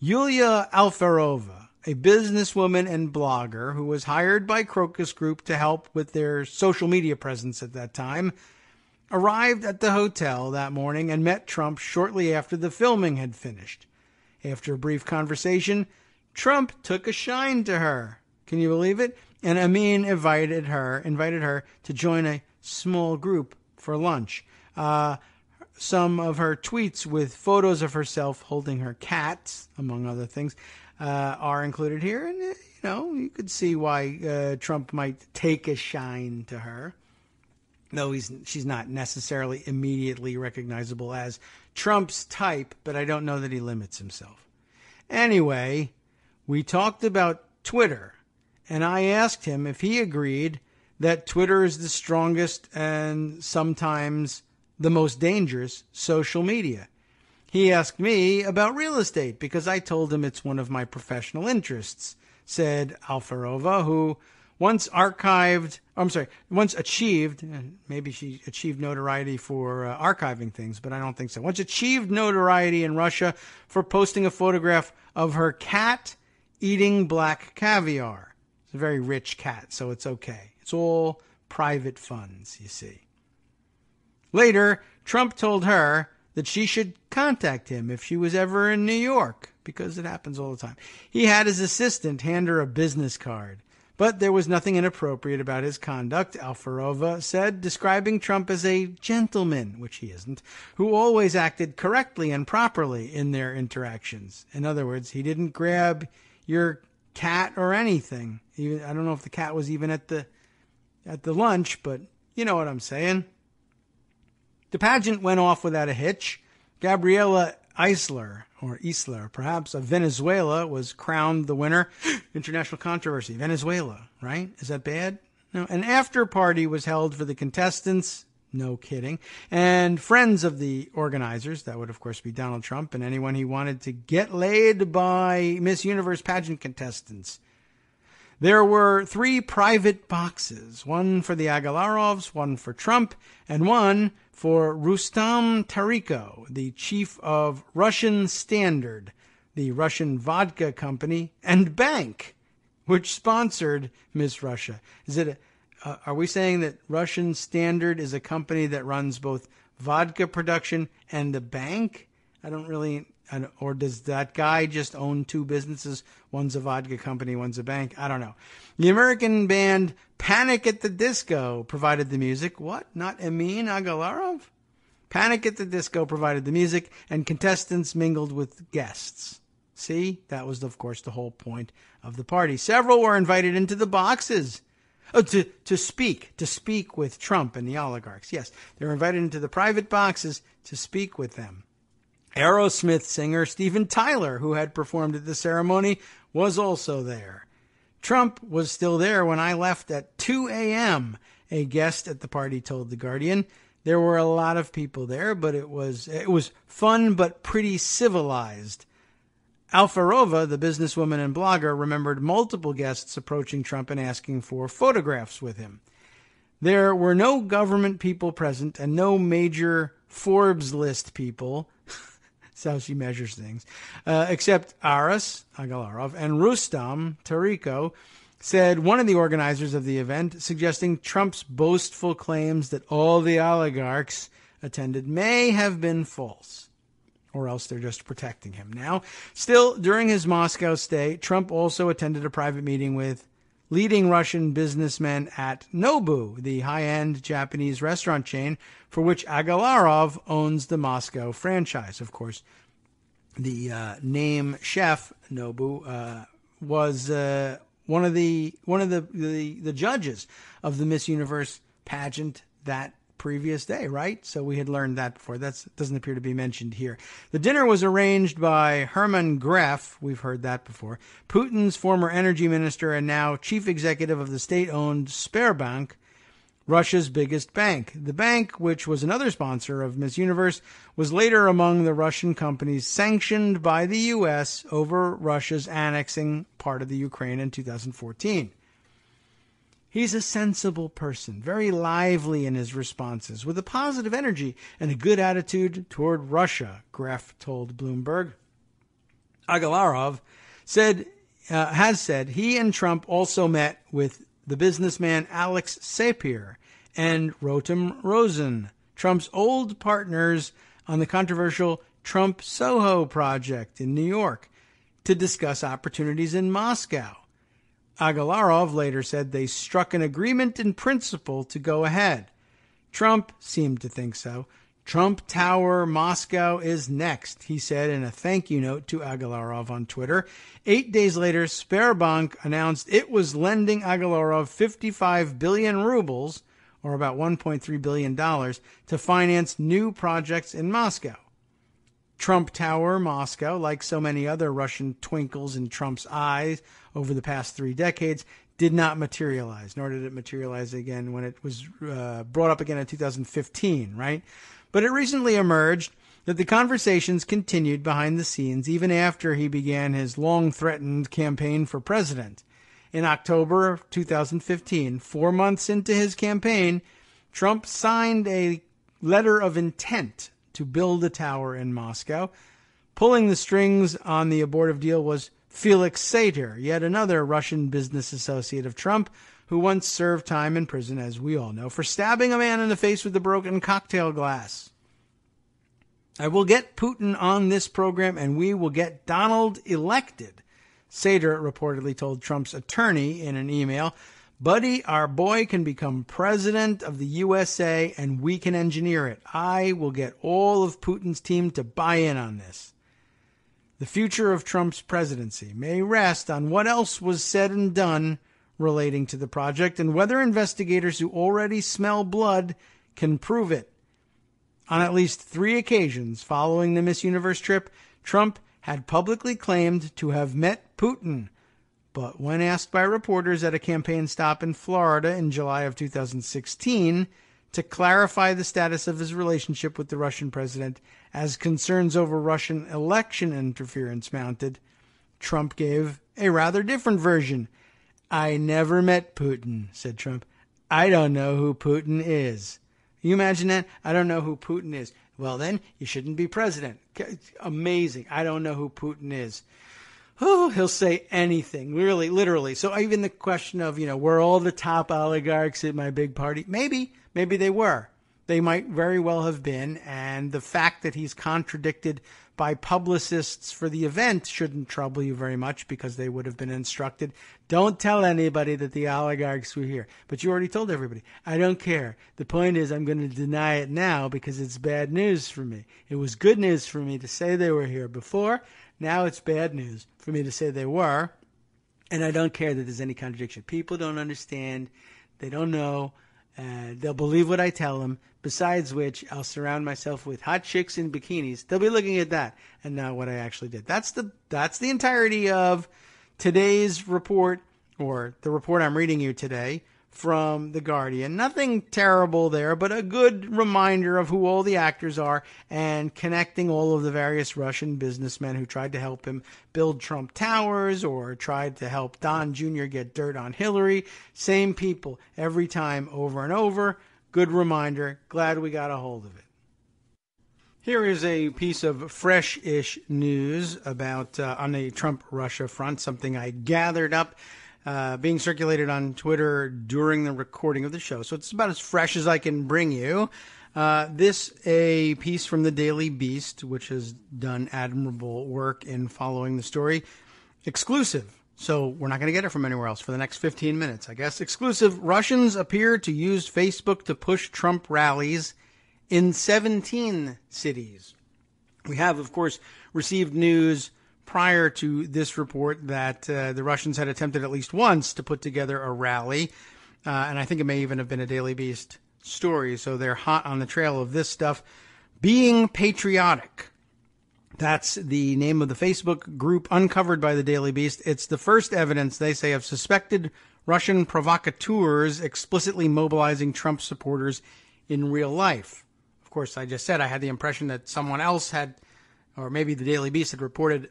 Yulia Alferova, a businesswoman and blogger who was hired by Crocus Group to help with their social media presence at that time, arrived at the hotel that morning and met Trump shortly after the filming had finished. After a brief conversation, Trump took a shine to her. Can you believe it? And Amin invited her to join a small group for lunch. Some of her tweets with photos of herself holding her cats, among other things, are included here. And, you could see why Trump might take a shine to her. Though she's not necessarily immediately recognizable as Trump's type, but I don't know that he limits himself. Anyway, we talked about Twitter, and I asked him if he agreed that Twitter is the strongest and sometimes the most dangerous social media. He asked me about real estate because I told him it's one of my professional interests, said Alferova, who once achieved, maybe she achieved notoriety for archiving things, but I don't think so. Once achieved notoriety in Russia for posting a photograph of her cat eating black caviar. It's a very rich cat, so it's okay. It's all private funds, you see. Later, Trump told her that she should contact him if she was ever in New York, because it happens all the time. He had his assistant hand her a business card. But there was nothing inappropriate about his conduct, Alferova said, describing Trump as a gentleman, which he isn't, who always acted correctly and properly in their interactions. In other words, he didn't grab your cat or anything. I don't know if the cat was even at the lunch, but you know what I'm saying. The pageant went off without a hitch. Gabriela Isler, perhaps, of Venezuela, was crowned the winner. International controversy. Venezuela, right? Is that bad? No. An after party was held for the contestants. No kidding. And friends of the organizers. That would, of course, be Donald Trump and anyone he wanted to get laid by Miss Universe pageant contestants. There were 3 private boxes, one for the Agalarovs, one for Trump, and one for Rustam Tariko, the chief of Russian Standard, the Russian vodka company and bank, which sponsored Miss Russia. Are we saying that Russian Standard is a company that runs both vodka production and a bank? Or does that guy just own 2 businesses? One's a vodka company, one's a bank. I don't know. The American band Panic at the Disco provided the music. What? Not Amin Agalarov? Panic at the Disco provided the music, and contestants mingled with guests. See? That was, of course, the whole point of the party. Several were invited into the boxes. To speak with Trump and the oligarchs. Yes, they were invited into the private boxes to speak with them. Aerosmith singer Steven Tyler, who had performed at the ceremony, was also there. Trump was still there when I left at 2 a.m., a guest at the party told The Guardian. There were a lot of people there, but it was fun but pretty civilized. Alfarova, the businesswoman and blogger, remembered multiple guests approaching Trump and asking for photographs with him. There were no government people present and no major Forbes list people. That's how she measures things. Except Aras Agalarov and Rustam Tariko, said one of the organizers of the event, suggesting Trump's boastful claims that all the oligarchs attended may have been false, or else they're just protecting him. Now, still, during his Moscow stay, Trump also attended a private meeting with leading Russian businessmen at Nobu, the high-end Japanese restaurant chain for which Agalarov owns the Moscow franchise. Of course, the name chef Nobu was one of the judges of the Miss Universe pageant that previous day, right? So we had learned that before. That doesn't appear to be mentioned here. The dinner was arranged by Herman Gref. We've heard that before. Putin's former energy minister and now chief executive of the state-owned Sberbank, Russia's biggest bank. The bank, which was another sponsor of Miss Universe, was later among the Russian companies sanctioned by the U.S. over Russia's annexing part of the Ukraine in 2014. He's a sensible person, very lively in his responses, with a positive energy and a good attitude toward Russia, Gref told Bloomberg. Agalarov has said he and Trump also met with the businessman Alex Sapir and Rotem Rosen, Trump's old partners on the controversial Trump Soho project in New York, to discuss opportunities in Moscow. Agalarov later said they struck an agreement in principle to go ahead. Trump seemed to think so. Trump Tower Moscow is next, he said in a thank you note to Agalarov on Twitter. 8 days later, Sberbank announced it was lending Agalarov 55 billion rubles, or about $1.3 billion, to finance new projects in Moscow. Trump Tower Moscow, like so many other Russian twinkles in Trump's eyes over the past 3 decades, did not materialize, nor did it materialize again when it was brought up again in 2015, right? But it recently emerged that the conversations continued behind the scenes even after he began his long-threatened campaign for president. In October of 2015, 4 months into his campaign, Trump signed a letter of intent to build a tower in Moscow. Pulling the strings on the abortive deal was Felix Sater, yet another Russian business associate of Trump, who once served time in prison, as we all know, for stabbing a man in the face with a broken cocktail glass. I will get Putin on this program, and we will get Donald elected, Sater reportedly told Trump's attorney in an email. Buddy, our boy can become president of the USA, and we can engineer it. I will get all of Putin's team to buy in on this. The future of Trump's presidency may rest on what else was said and done relating to the project and whether investigators who already smell blood can prove it. On at least 3 occasions following the Miss Universe trip, Trump had publicly claimed to have met Putin. But when asked by reporters at a campaign stop in Florida in July of 2016 to clarify the status of his relationship with the Russian president as concerns over Russian election interference mounted, Trump gave a rather different version. I never met Putin, said Trump. I don't know who Putin is. Can you imagine that? I don't know who Putin is. Well, then, you shouldn't be president. Amazing. I don't know who Putin is. Oh, he'll say anything, really, literally. So even the question of, were all the top oligarchs at my big party? Maybe they were. They might very well have been. And the fact that he's contradicted by publicists for the event shouldn't trouble you very much, because they would have been instructed, don't tell anybody that the oligarchs were here. But you already told everybody. I don't care. The point is, I'm going to deny it now because it's bad news for me. It was good news for me to say they were here before. Now it's bad news for me to say they were, and I don't care that there's any contradiction. People don't understand. They don't know. They'll believe what I tell them, besides which I'll surround myself with hot chicks in bikinis. They'll be looking at that and not what I actually did. That's the entirety of today's report, or the report I'm reading you today, from The Guardian. Nothing terrible there, but a good reminder of who all the actors are and connecting all of the various Russian businessmen who tried to help him build Trump Towers or tried to help Don Jr. get dirt on Hillary. Same people every time, over and over. Good reminder. Glad we got a hold of it. Here is a piece of fresh-ish news about on the Trump-Russia front, something I gathered up being circulated on Twitter during the recording of the show. So it's about as fresh as I can bring you. This a piece from the Daily Beast, which has done admirable work in following the story. Exclusive. So we're not going to get it from anywhere else for the next 15 minutes, I guess. Exclusive. Russians appear to use Facebook to push Trump rallies in 17 cities. We have, of course, received news prior to this report that the Russians had attempted at least once to put together a rally. And I think it may even have been a Daily Beast story. So they're hot on the trail of this stuff. Being Patriotic. That's the name of the Facebook group uncovered by the Daily Beast. It's the first evidence, they say, of suspected Russian provocateurs explicitly mobilizing Trump supporters in real life. Of course, I just said I had the impression that someone else had, or maybe the Daily Beast had reported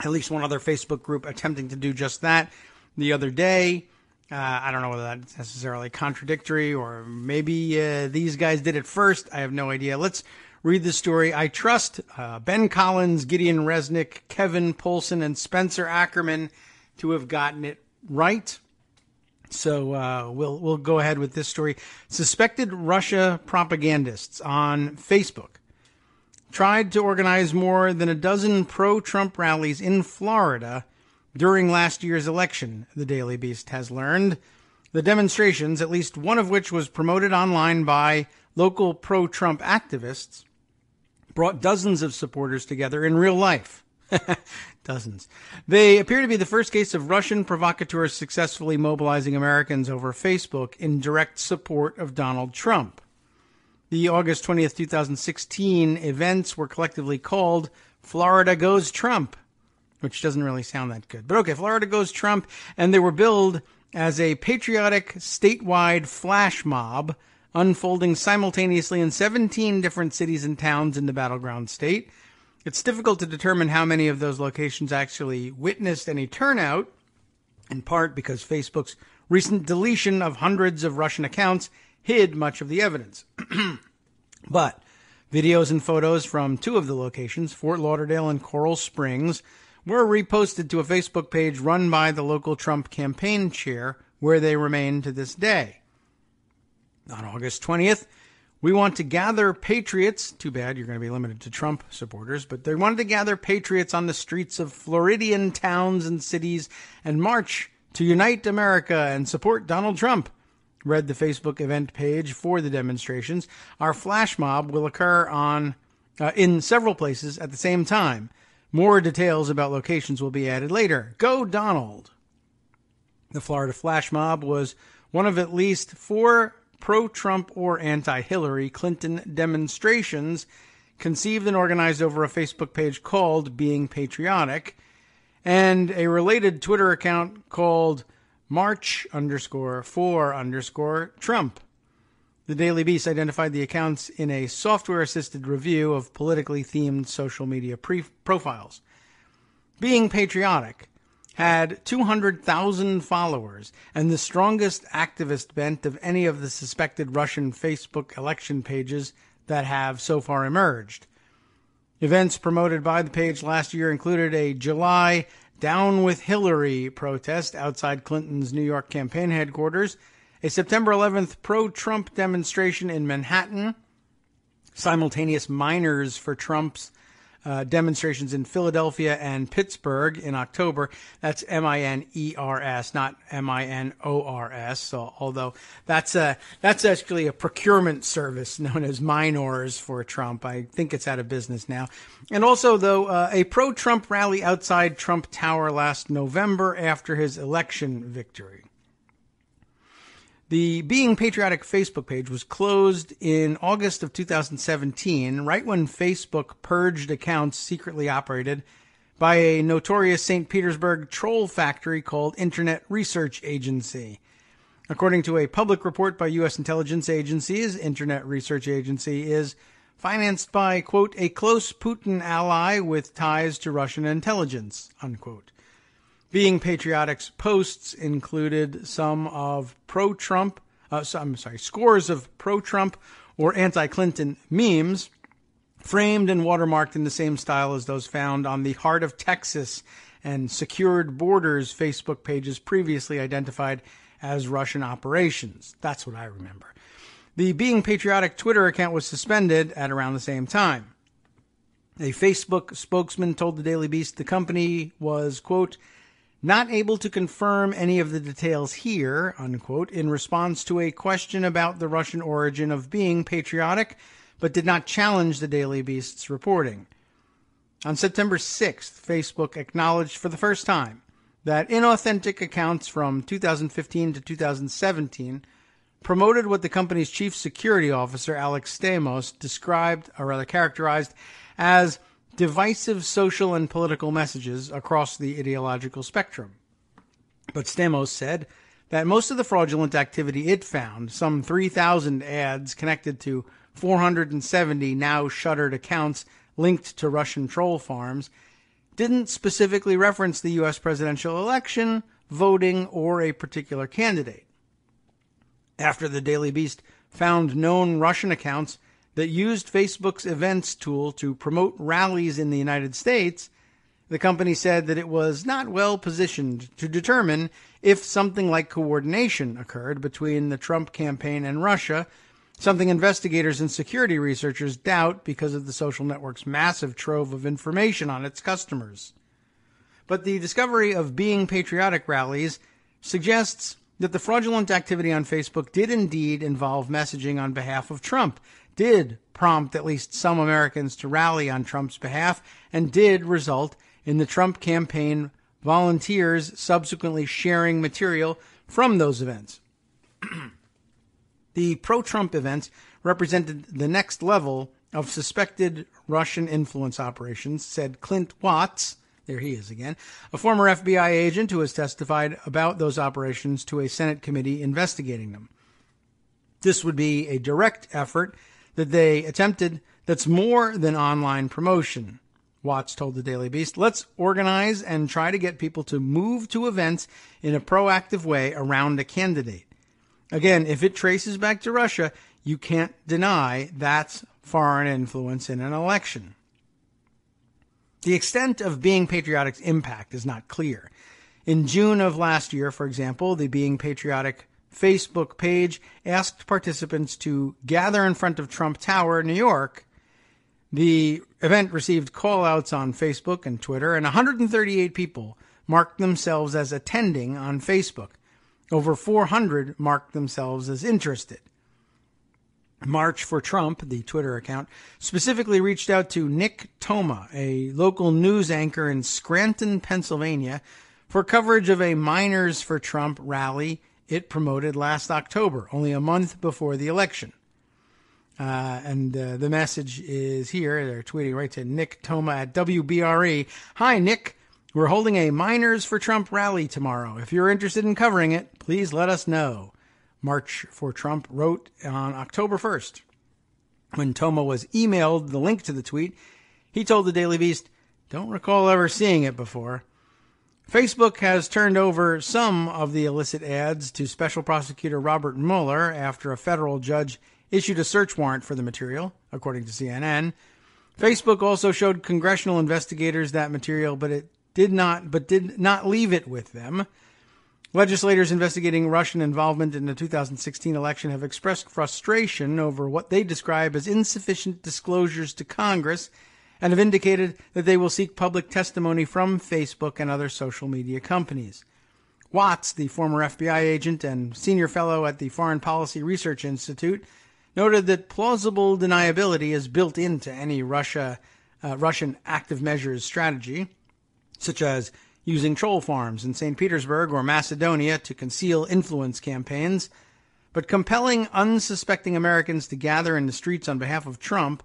at least one other Facebook group attempting to do just that the other day. I don't know whether that's necessarily contradictory or maybe these guys did it first. I have no idea. Let's read the story. I trust Ben Collins, Gideon Resnick, Kevin Poulsen, and Spencer Ackerman to have gotten it right. So we'll go ahead with this story. Suspected Russia propagandists on Facebook tried to organize more than a dozen pro-Trump rallies in Florida during last year's election, the Daily Beast has learned. The demonstrations, at least one of which was promoted online by local pro-Trump activists, brought dozens of supporters together in real life. Dozens. They appear to be the first case of Russian provocateurs successfully mobilizing Americans over Facebook in direct support of Donald Trump. The August 20th, 2016 events were collectively called Florida Goes Trump, which doesn't really sound that good. But okay, Florida Goes Trump, and they were billed as a patriotic statewide flash mob unfolding simultaneously in 17 different cities and towns in the battleground state. It's difficult to determine how many of those locations actually witnessed any turnout, in part because Facebook's recent deletion of hundreds of Russian accounts hid much of the evidence. But videos and photos from two of the locations, Fort Lauderdale and Coral Springs, were reposted to a Facebook page run by the local Trump campaign chair, where they remain to this day. On August 20th, we want to gather patriots. Too bad you're going to be limited to Trump supporters, but they wanted to gather patriots on the streets of Floridian towns and cities and march to unite America and support Donald Trump, read the Facebook event page for the demonstrations. Our flash mob will occur in several places at the same time. More details about locations will be added later. Go Donald! The Florida flash mob was one of at least 4 pro-Trump or anti-Hillary Clinton demonstrations conceived and organized over a Facebook page called Being Patriotic and a related Twitter account called March_for_Trump. The Daily Beast identified the accounts in a software-assisted review of politically themed social media profiles. Being Patriotic had 200,000 followers and the strongest activist bent of any of the suspected Russian Facebook election pages that have so far emerged. Events promoted by the page last year included a July Down with Hillary protest outside Clinton's New York campaign headquarters, a September 11th pro-Trump demonstration in Manhattan, simultaneous Miners for Trump's demonstrations in Philadelphia and Pittsburgh in October. That's M-I-N-E-R-S, not M-I-N-O-R-S. So, although that's actually a procurement service known as Minors for Trump. I think it's out of business now. And also, though, a pro-Trump rally outside Trump Tower last November after his election victory. The Being Patriotic Facebook page was closed in August of 2017, right when Facebook purged accounts secretly operated by a notorious St. Petersburg troll factory called Internet Research Agency. According to a public report by U.S. intelligence agencies, Internet Research Agency is financed by, quote, a close Putin ally with ties to Russian intelligence, unquote. Being Patriotic's posts included scores of pro-Trump or anti-Clinton memes, framed and watermarked in the same style as those found on the Heart of Texas and Secured Borders Facebook pages previously identified as Russian operations. That's what I remember. The Being Patriotic Twitter account was suspended at around the same time. A Facebook spokesman told the Daily Beast the company was, quote, not able to confirm any of the details here, unquote, in response to a question about the Russian origin of Being Patriotic, but did not challenge the Daily Beast's reporting. On September 6th, Facebook acknowledged for the first time that inauthentic accounts from 2015 to 2017 promoted what the company's chief security officer, Alex Stamos, characterized as divisive social and political messages across the ideological spectrum. But Stamos said that most of the fraudulent activity it found, some 3,000 ads connected to 470 now shuttered accounts linked to Russian troll farms, didn't specifically reference the U.S. presidential election, voting, or a particular candidate. After the Daily Beast found known Russian accounts that used Facebook's events tool to promote rallies in the United States, the company said that it was not well positioned to determine if something like coordination occurred between the Trump campaign and Russia, something investigators and security researchers doubt because of the social network's massive trove of information on its customers. But the discovery of Being Patriotic rallies suggests that the fraudulent activity on Facebook did indeed involve messaging on behalf of Trump, did prompt at least some Americans to rally on Trump's behalf, and did result in the Trump campaign volunteers subsequently sharing material from those events. The pro-Trump events represented the next level of suspected Russian influence operations, said Clint Watts, there he is again, a former FBI agent who has testified about those operations to a Senate committee investigating them. This would be a direct effort that they attempted that's more than online promotion, Watts told the Daily Beast. Let's organize and try to get people to move to events in a proactive way around a candidate. Again, if it traces back to Russia, you can't deny that's foreign influence in an election. The extent of Being Patriotic's impact is not clear. In June of last year, for example, the Being Patriotic Facebook page asked participants to gather in front of Trump Tower, New York. The event received call-outs on Facebook and Twitter, and 138 people marked themselves as attending on Facebook. Over 400 marked themselves as interested. March for Trump, the Twitter account, specifically reached out to Nick Toma, a local news anchor in Scranton, Pennsylvania, for coverage of a Miners for Trump rally it promoted last October, only a month before the election. The message is here. They're tweeting right to Nick Toma at WBRE. Hi, Nick. We're holding a Miners for Trump rally tomorrow. If you're interested in covering it, please let us know. March for Trump wrote on October 1st. When Toma was emailed the link to the tweet, he told the Daily Beast, "Don't recall ever seeing it before." Facebook has turned over some of the illicit ads to Special Prosecutor Robert Mueller after a federal judge issued a search warrant for the material, according to CNN. Facebook also showed congressional investigators that material, but did not leave it with them. Legislators investigating Russian involvement in the 2016 election have expressed frustration over what they describe as insufficient disclosures to Congress and have indicated that they will seek public testimony from Facebook and other social media companies. Watts, the former FBI agent and senior fellow at the Foreign Policy Research Institute, noted that plausible deniability is built into any Russian active measures strategy, such as using troll farms in St. Petersburg or Macedonia to conceal influence campaigns, but compelling unsuspecting Americans to gather in the streets on behalf of Trump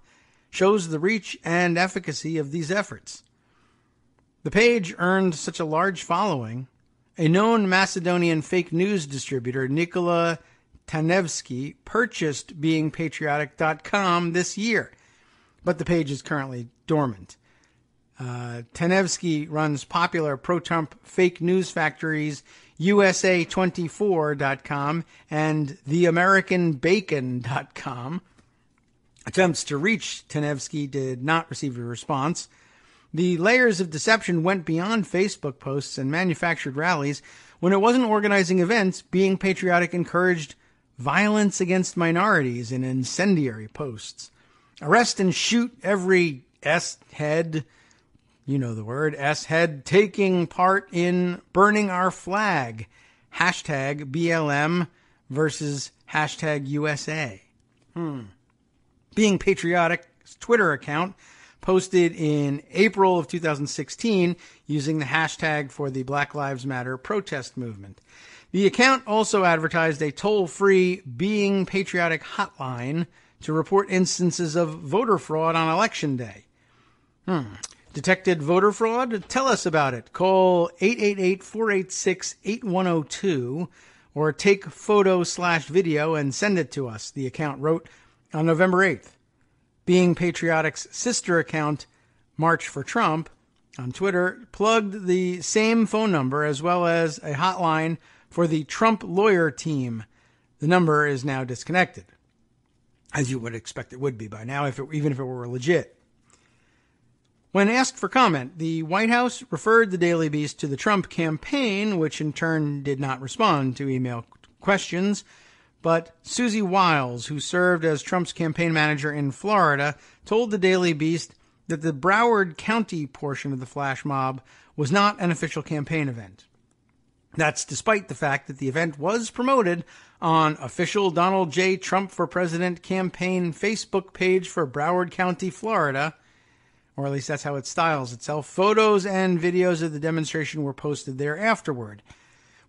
shows the reach and efficacy of these efforts. The page earned such a large following A known Macedonian fake news distributor, Nikola Tanevsky, purchased beingpatriotic.com this year, but the page is currently dormant. Tanevsky runs popular pro-Trump fake news factories USA24.com and TheAmericanBacon.com. Attempts to reach Tanevsky did not receive a response. The layers of deception went beyond Facebook posts and manufactured rallies. When it wasn't organizing events, Being Patriotic encouraged violence against minorities in incendiary posts. Arrest and shoot every S-head, you know the word, S-head, taking part in burning our flag. Hashtag BLM versus hashtag USA. Being Patriotic's Twitter account posted in April of 2016 using the hashtag for the Black Lives Matter protest movement. The account also advertised a toll-free Being Patriotic hotline to report instances of voter fraud on Election Day. Detected voter fraud? Tell us about it. Call 888-486-8102 or take photo/video and send it to us, the account wrote on November 8th. Being Patriotic's sister account, March for Trump, on Twitter, plugged the same phone number as well as a hotline for the Trump lawyer team. The number is now disconnected, as you would expect it would be by now, even if it were legit. When asked for comment, the White House referred the Daily Beast to the Trump campaign, which in turn did not respond to email questions. But Susie Wiles, who served as Trump's campaign manager in Florida, told the Daily Beast that the Broward County portion of the flash mob was not an official campaign event. That's despite the fact that the event was promoted on official Donald J. Trump for President campaign Facebook page for Broward County, Florida, or at least that's how it styles itself. Photos and videos of the demonstration were posted there afterward.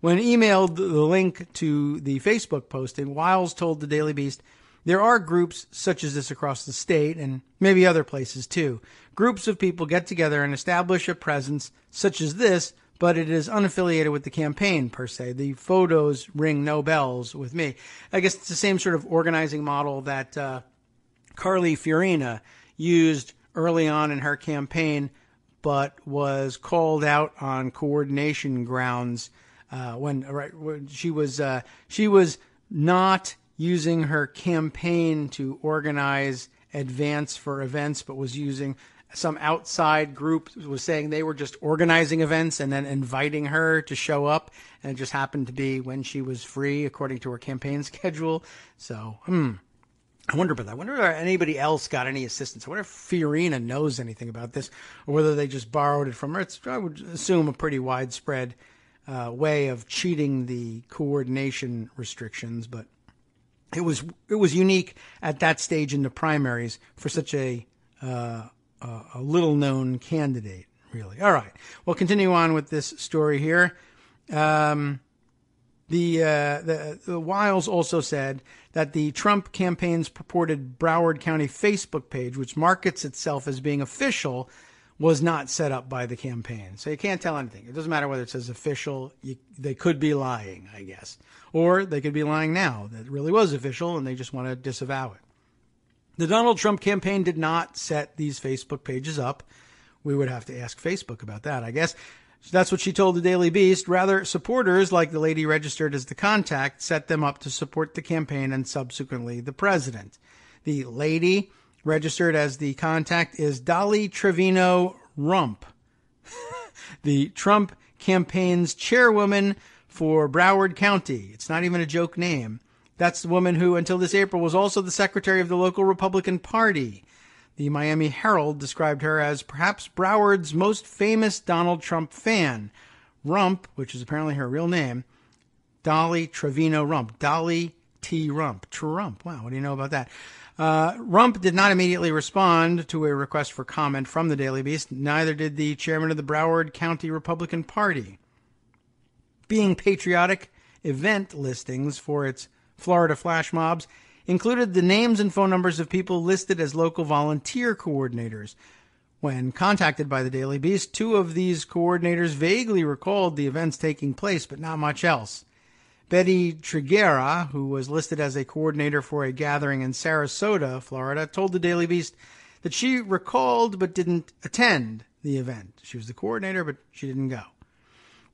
When emailed the link to the Facebook posting, Wiles told the Daily Beast, there are groups such as this across the state and maybe other places too. Groups of people get together and establish a presence such as this, but it is unaffiliated with the campaign per se. The photos ring no bells with me. I guess it's the same sort of organizing model that Carly Fiorina used early on in her campaign, but was called out on coordination grounds when she was not using her campaign to organize advance for events, but was using some outside group was saying they were just organizing events and then inviting her to show up, and it just happened to be when she was free according to her campaign schedule. So I wonder about that. I wonder if anybody else got any assistance. I wonder if Fiorina knows anything about this, or whether they just borrowed it from her. It's, I would assume, a pretty widespread way of cheating the coordination restrictions, but it was unique at that stage in the primaries for such a little known candidate, really. All right, we'll continue on with this story here. The Wiles also said that the Trump campaign's purported Broward County Facebook page, which markets itself as being official, was not set up by the campaign. So you can't tell anything. It doesn't matter whether it says official. They could be lying, I guess. Or they could be lying now that it really was official and they just want to disavow it. The Donald Trump campaign did not set these Facebook pages up. We would have to ask Facebook about that, I guess. So that's what she told the Daily Beast. Rather, supporters, like the lady registered as the contact, set them up to support the campaign and subsequently the president. The lady registered as the contact is Dolly Trevino Rump, the Trump campaign's chairwoman for Broward County. It's not even a joke name. That's the woman who, until this April, was also the secretary of the local Republican Party. The Miami Herald described her as perhaps Broward's most famous Donald Trump fan. Rump, which is apparently her real name, Dolly Trevino Rump. Dolly T. Rump. Trump. Wow, what do you know about that? Rump did not immediately respond to a request for comment from the Daily Beast. Neither did the chairman of the Broward County Republican Party. Being Patriotic event listings for its Florida flash mobs included the names and phone numbers of people listed as local volunteer coordinators. When contacted by the Daily Beast, two of these coordinators vaguely recalled the events taking place, but not much else. Betty Triguera, who was listed as a coordinator for a gathering in Sarasota, Florida, told the Daily Beast that she recalled but didn't attend the event. She was the coordinator, but she didn't go.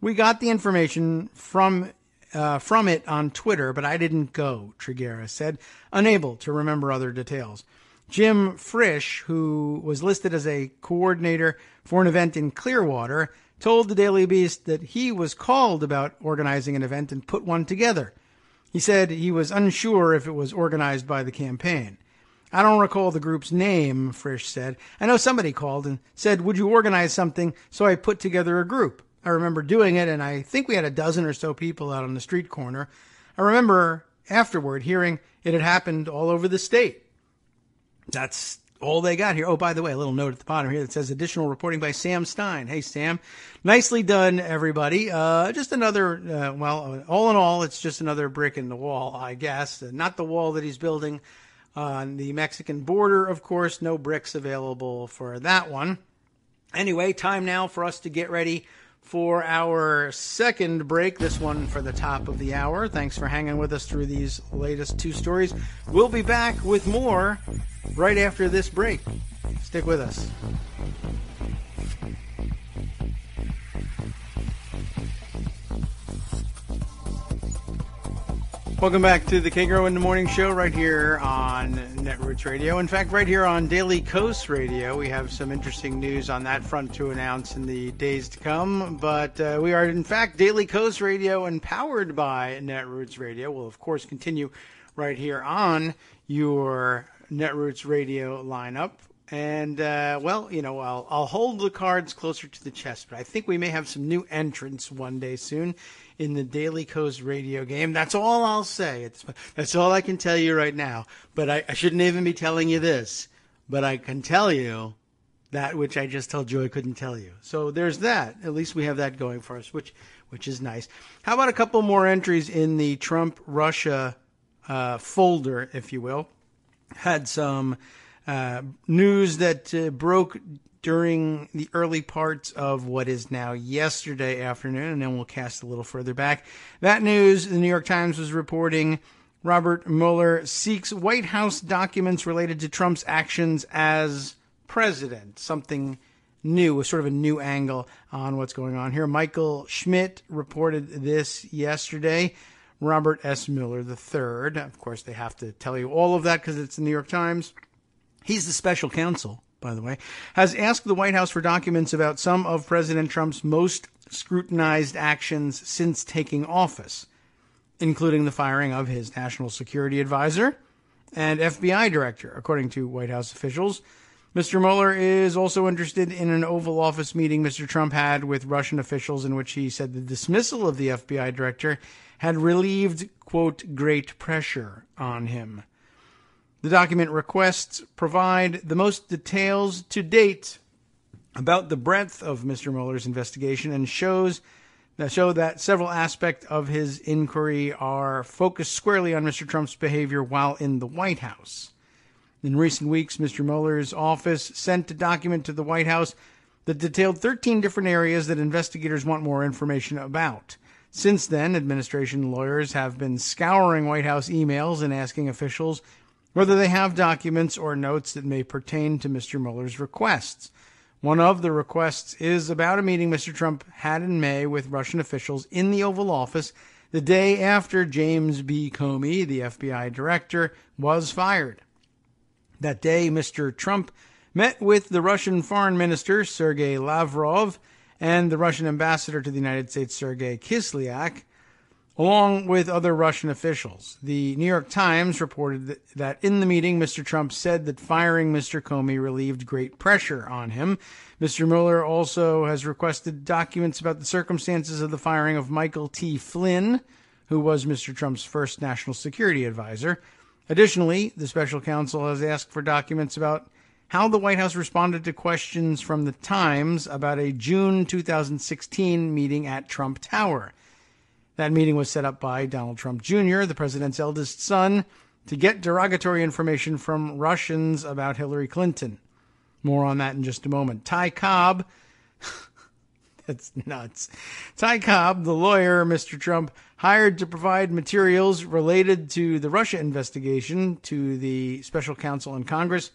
We got the information from it on Twitter, but I didn't go, Triguera said, unable to remember other details. Jim Frisch, who was listed as a coordinator for an event in Clearwater, told the Daily Beast that he was called about organizing an event and put one together. He said he was unsure if it was organized by the campaign. I don't recall the group's name, Frisch said. I know somebody called and said, would you organize something? So I put together a group. I remember doing it, and I think we had a dozen or so people out on the street corner. I remember afterward hearing it had happened all over the state. That's all they got here. Oh, by the way, a little note at the bottom here that says additional reporting by Sam Stein. Hey, Sam. Nicely done, everybody. Just another, all in all, it's just another brick in the wall, I guess. Not the wall that he's building on the Mexican border, of course. No bricks available for that one. Anyway, time now for us to get ready for our second break, this one for the top of the hour. Thanks for hanging with us through these latest two stories. We'll be back with more right after this break. Stick with us. Welcome back to the Kagro in the Morning Show right here on Netroots Radio. In fact, right here on Daily Kos Radio, we have some interesting news on that front to announce in the days to come. But we are, in fact, Daily Kos Radio and powered by Netroots Radio. We'll, of course, continue right here on your Netroots Radio lineup. And, I'll hold the cards closer to the chest, but I think we may have some new entrants one day soon in the Daily Kos radio game. That's all I'll say. That's all I can tell you right now. But I shouldn't even be telling you this. But I can tell you that which I just told you I couldn't tell you. So there's that. At least we have that going for us, which is nice. How about a couple more entries in the Trump-Russia folder, if you will? Had some news that broke during the early parts of what is now yesterday afternoon, and then we'll cast a little further back. That news, the New York Times was reporting, Robert Mueller seeks White House documents related to Trump's actions as president. Something new, sort of a new angle on what's going on here. Michael Schmidt reported this yesterday. Robert S. Mueller III. Of course, they have to tell you all of that because it's the New York Times. He's the special counsel, by the way, has asked the White House for documents about some of President Trump's most scrutinized actions since taking office, including the firing of his national security advisor and FBI director, according to White House officials. Mr. Mueller is also interested in an Oval Office meeting Mr. Trump had with Russian officials in which he said the dismissal of the FBI director had relieved, quote, great pressure on him. The document requests provide the most details to date about the breadth of Mr. Mueller's investigation and show that several aspects of his inquiry are focused squarely on Mr. Trump's behavior while in the White House. In recent weeks, Mr. Mueller's office sent a document to the White House that detailed 13 different areas that investigators want more information about. Since then, administration lawyers have been scouring White House emails and asking officials whether they have documents or notes that may pertain to Mr. Mueller's requests. One of the requests is about a meeting Mr. Trump had in May with Russian officials in the Oval Office the day after James B. Comey, the FBI director, was fired. That day, Mr. Trump met with the Russian Foreign Minister, Sergei Lavrov, and the Russian ambassador to the United States, Sergei Kislyak, along with other Russian officials. The New York Times reported that in the meeting, Mr. Trump said that firing Mr. Comey relieved great pressure on him. Mr. Mueller also has requested documents about the circumstances of the firing of Michael T. Flynn, who was Mr. Trump's first national security advisor. Additionally, the special counsel has asked for documents about how the White House responded to questions from the Times about a June 2016 meeting at Trump Tower. That meeting was set up by Donald Trump Jr., the president's eldest son, to get derogatory information from Russians about Hillary Clinton. More on that in just a moment. Ty Cobb, that's nuts. Ty Cobb, the lawyer Mr. Trump hired to provide materials related to the Russia investigation to the special counsel in Congress,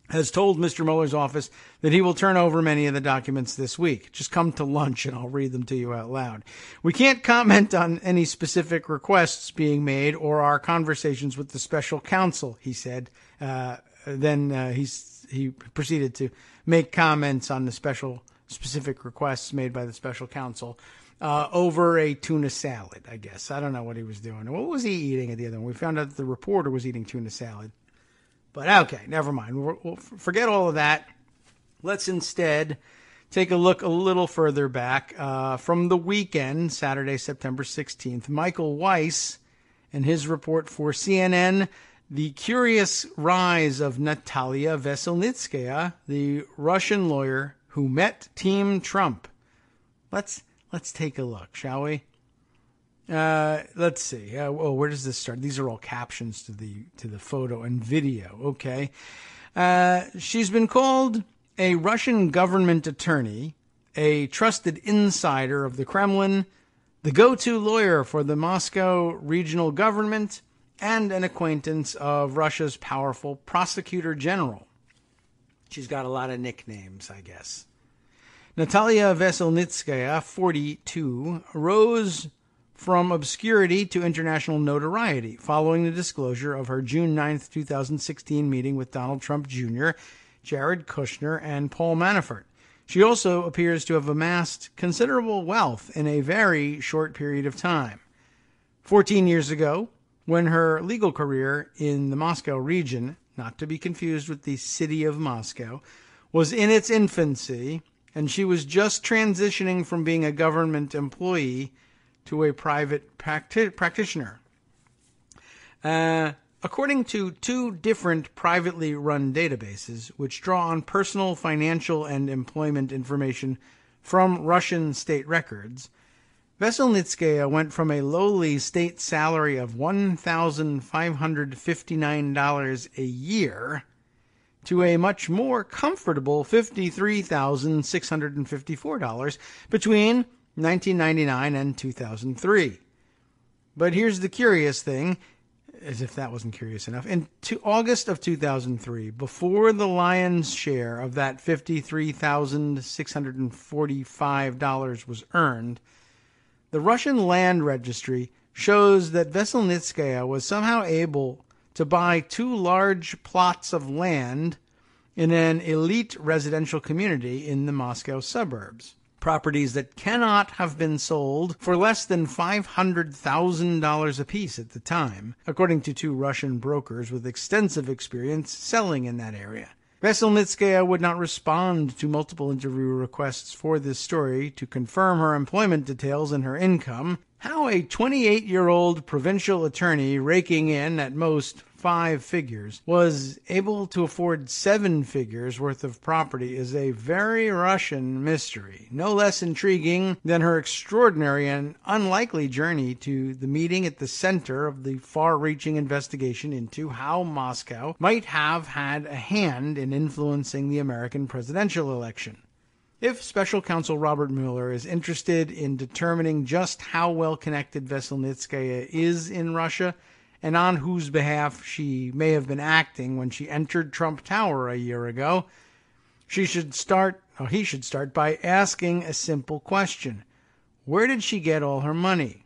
has told Mr. Mueller's office that he will turn over many of the documents this week. Just come to lunch and I'll read them to you out loud. We can't comment on any specific requests being made or our conversations with the special counsel, he said. Then he proceeded to make comments on the specific requests made by the special counsel over a tuna salad, I guess. I don't know what he was doing. What was he eating at the other one? We found out that the reporter was eating tuna salad. But okay, never mind. We'll forget all of that. Let's instead take a look a little further back from the weekend, Saturday, September 16th. Michael Weiss and his report for CNN, the curious rise of Natalia Veselnitskaya, the Russian lawyer who met Team Trump. Let's take a look, shall we? Let's see. Where does this start? These are all captions to the photo and video. Okay. She's been called a Russian government attorney, a trusted insider of the Kremlin, the go-to lawyer for the Moscow regional government, and an acquaintance of Russia's powerful prosecutor general. She's got a lot of nicknames, I guess. Natalia Veselnitskaya, 42, rose from obscurity to international notoriety following the disclosure of her June 9, 2016 meeting with Donald Trump Jr., Jared Kushner, and Paul Manafort. She also appears to have amassed considerable wealth in a very short period of time. 14 years ago, when her legal career in the Moscow region, not to be confused with the city of Moscow, was in its infancy, and she was just transitioning from being a government employee to a private practitioner. According to two different privately run databases, which draw on personal, financial, and employment information from Russian state records, Veselnitskaya went from a lowly state salary of $1,559 a year to a much more comfortable $53,654 between 1999 and 2003. But here's the curious thing, as if that wasn't curious enough. In August of 2003, before the lion's share of that $53,645 was earned, the Russian land registry shows that Veselnitskaya was somehow able to buy 2 large plots of land in an elite residential community in the Moscow suburbs. Properties that cannot have been sold for less than $500,000 apiece at the time, according to 2 Russian brokers with extensive experience selling in that area. Veselnitskaya would not respond to multiple interview requests for this story to confirm her employment details and her income. How a 28-year-old provincial attorney raking in, at most, 5 figures was able to afford 7 figures worth of property is a very Russian mystery, no less intriguing than her extraordinary and unlikely journey to the meeting at the center of the far-reaching investigation into how Moscow might have had a hand in influencing the American presidential election. If Special Counsel Robert Mueller is interested in determining just how well connected Veselnitskaya is in Russia, and on whose behalf she may have been acting when she entered Trump Tower a year ago, he should start by asking a simple question. Where did she get all her money?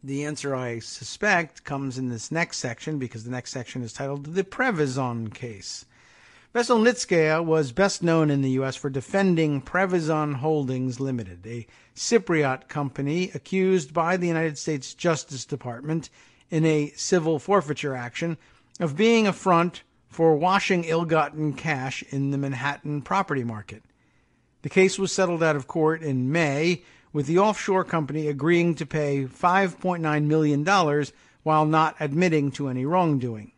The answer, I suspect, comes in this next section, because the next section is titled The Prevezon Case. Veselnitskaya was best known in the U.S. for defending Prevezon Holdings Limited, a Cypriot company accused by the United States Justice Department in a civil forfeiture action of being a front for washing ill-gotten cash in the Manhattan property market. The case was settled out of court in May, with the offshore company agreeing to pay $5.9 million while not admitting to any wrongdoing.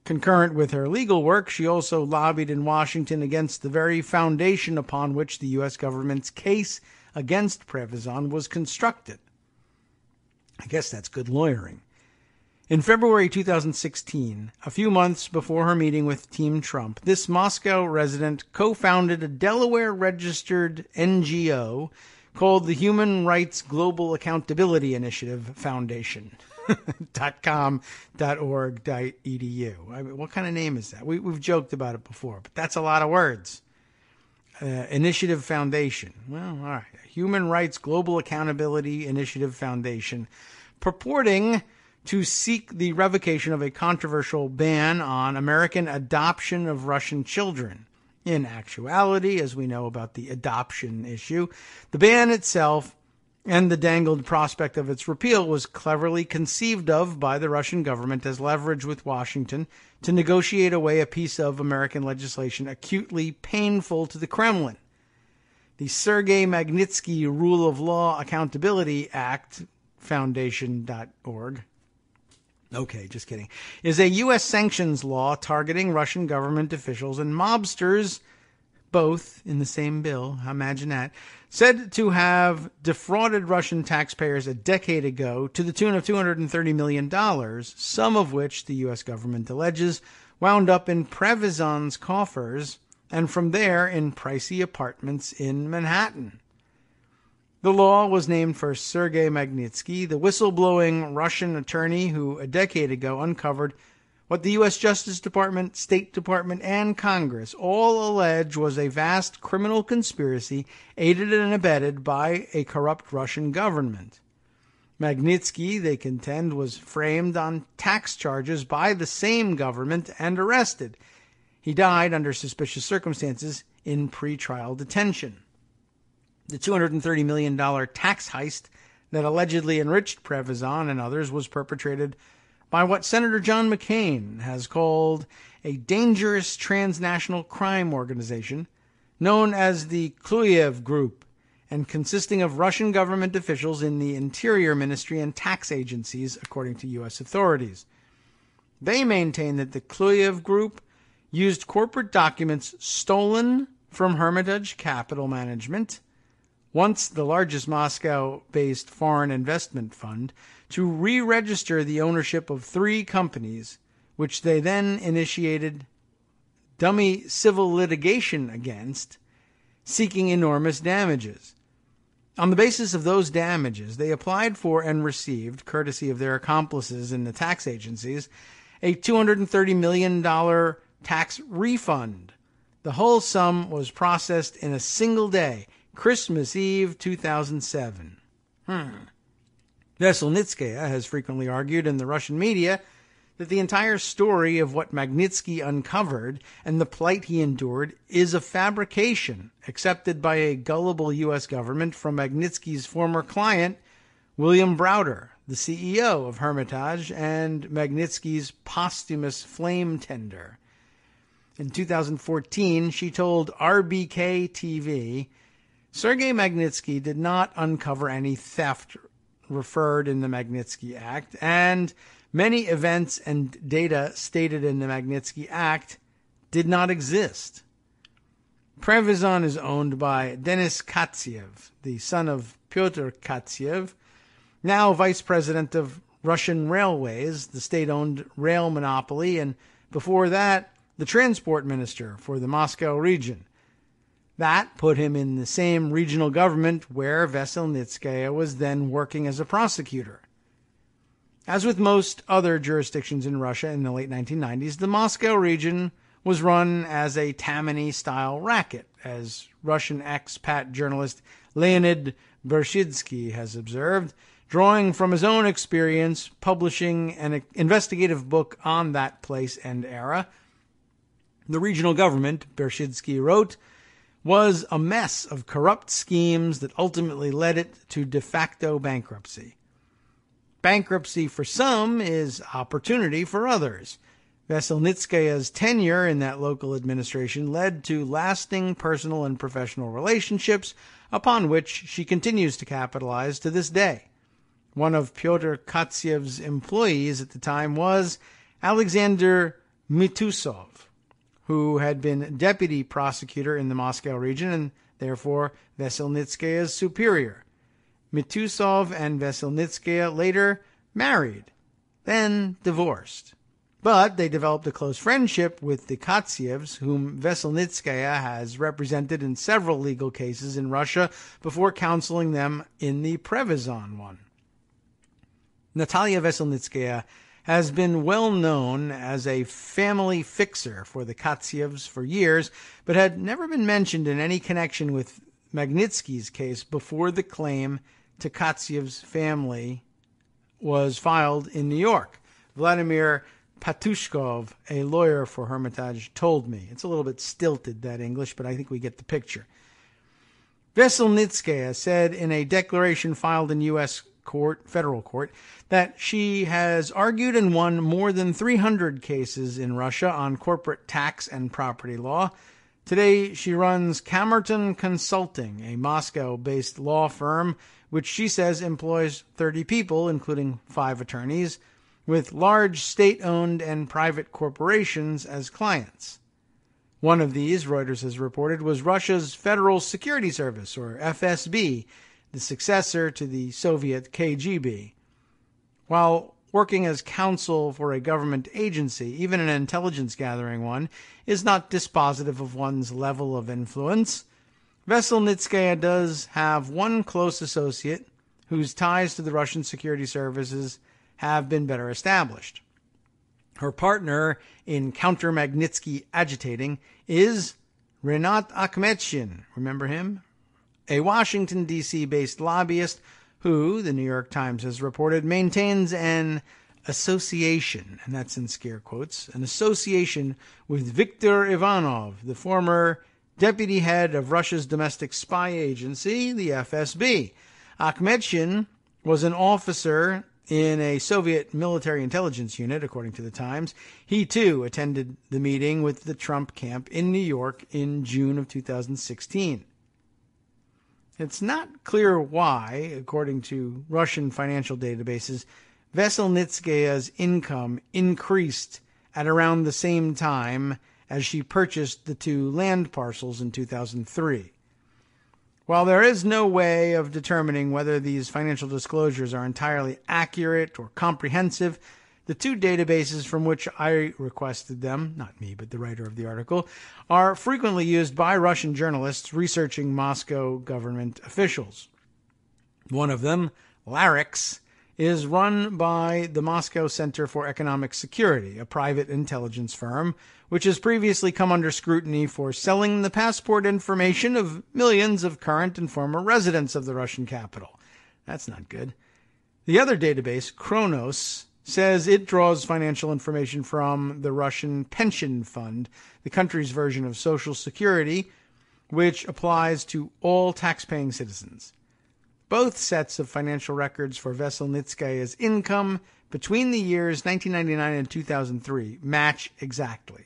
Concurrent with her legal work, she also lobbied in Washington against the very foundation upon which the U.S. government's case against Prevezon was constructed. I guess that's good lawyering. In February 2016, a few months before her meeting with Team Trump, this Moscow resident co-founded a Delaware-registered NGO called the Human Rights Global Accountability Initiative Foundation. .com.org.edu. I mean, what kind of name is that? We've joked about it before, but that's a lot of words. Initiative Foundation. Well, all right. Human Rights Global Accountability Initiative Foundation, purporting to seek the revocation of a controversial ban on American adoption of Russian children. In actuality, as we know about the adoption issue, the ban itself and the dangled prospect of its repeal was cleverly conceived of by the Russian government as leverage with Washington to negotiate away a piece of American legislation acutely painful to the Kremlin. The Sergei Magnitsky Rule of Law Accountability Act, foundation.org, okay, just kidding, is a U.S. sanctions law targeting Russian government officials and mobsters, both in the same bill, imagine that, said to have defrauded Russian taxpayers a decade ago to the tune of $230 million, some of which the U.S. government alleges wound up in Prevezon's coffers and from there in pricey apartments in Manhattan. The law was named for Sergei Magnitsky, the whistleblowing Russian attorney who a decade ago uncovered what the U.S. Justice Department, State Department, and Congress all allege was a vast criminal conspiracy aided and abetted by a corrupt Russian government. Magnitsky, they contend, was framed on tax charges by the same government and arrested. He died under suspicious circumstances in pretrial detention. The $230 million tax heist that allegedly enriched Prevezon and others was perpetrated by what Senator John McCain has called a dangerous transnational crime organization known as the Kluyev Group and consisting of Russian government officials in the Interior Ministry and tax agencies, according to U.S. authorities. They maintain that the Kluyev Group used corporate documents stolen from Hermitage Capital Management, once the largest Moscow-based foreign investment fund, to re-register the ownership of 3 companies, which they then initiated dummy civil litigation against, seeking enormous damages. On the basis of those damages, they applied for and received, courtesy of their accomplices in the tax agencies, a $230 million tax refund. The whole sum was processed in a single day, Christmas Eve 2007. Veselnitskaya has frequently argued in the Russian media that the entire story of what Magnitsky uncovered and the plight he endured is a fabrication accepted by a gullible U.S. government from Magnitsky's former client, William Browder, the CEO of Hermitage and Magnitsky's posthumous flame tender. In 2014, she told RBK TV, Sergei Magnitsky did not uncover any theft referred in the Magnitsky Act, and many events and data stated in the Magnitsky Act did not exist. Prevezon is owned by Denis Katsiev, the son of Pyotr Katsiev, now vice president of Russian Railways, the state-owned rail monopoly, and before that, the transport minister for the Moscow region. That put him in the same regional government where Veselnitskaya was then working as a prosecutor. As with most other jurisdictions in Russia in the late 1990s, the Moscow region was run as a Tammany-style racket, as Russian expat journalist Leonid Bershidsky has observed, drawing from his own experience publishing an investigative book on that place and era. The regional government, Bershidsky wrote, was a mess of corrupt schemes that ultimately led it to de facto bankruptcy. Bankruptcy for some is opportunity for others. Veselnitskaya's tenure in that local administration led to lasting personal and professional relationships upon which she continues to capitalize to this day. One of Pyotr Katsiev's employees at the time was Alexander Mitusov, who had been deputy prosecutor in the Moscow region and therefore Veselnitskaya's superior. Mitusov and Veselnitskaya later married. then divorced. But they developed a close friendship with the Katsievs, whom Veselnitskaya has represented in several legal cases in Russia before counseling them in the Previzon one. Natalia Veselnitskaya has been well known as a family fixer for the Katsievs for years, but had never been mentioned in any connection with Magnitsky's case before the claim to Katsiev's family was filed in New York. Vladimir Patushkov, a lawyer for Hermitage, told me. It's a little bit stilted, that English, but I think we get the picture. Veselnitskaya said in a declaration filed in U.S. federal court, that she has argued and won more than 300 cases in Russia on corporate tax and property law. Today, she runs Kamerton Consulting, a Moscow-based law firm, which she says employs 30 people, including 5 attorneys, with large state-owned and private corporations as clients. One of these, Reuters has reported, was Russia's Federal Security Service, or FSB, the successor to the Soviet KGB. While working as counsel for a government agency, even an intelligence-gathering one, is not dispositive of one's level of influence, Veselnitskaya does have one close associate whose ties to the Russian security services have been better established. Her partner in counter-Magnitsky agitating is Rinat Akhmetshin. Remember him? A Washington, D.C. based lobbyist who, the New York Times has reported, maintains an association, and that's in scare quotes, an association with Viktor Ivanov, the former deputy head of Russia's domestic spy agency, the FSB. Akhmetshin was an officer in a Soviet military intelligence unit, according to the Times. He, too, attended the meeting with the Trump camp in New York in June of 2016. It's not clear why, according to Russian financial databases, Veselnitskaya's income increased at around the same time as she purchased the 2 land parcels in 2003. While there is no way of determining whether these financial disclosures are entirely accurate or comprehensive, the 2 databases from which I requested them, not me, but the writer of the article, are frequently used by Russian journalists researching Moscow government officials. One of them, Larix, is run by the Moscow Center for Economic Security, a private intelligence firm, which has previously come under scrutiny for selling the passport information of millions of current and former residents of the Russian capital. That's not good. The other database, Kronos, says it draws financial information from the Russian Pension Fund, the country's version of Social Security, which applies to all tax-paying citizens. Both sets of financial records for Veselnitskaya's income between the years 1999 and 2003 match exactly.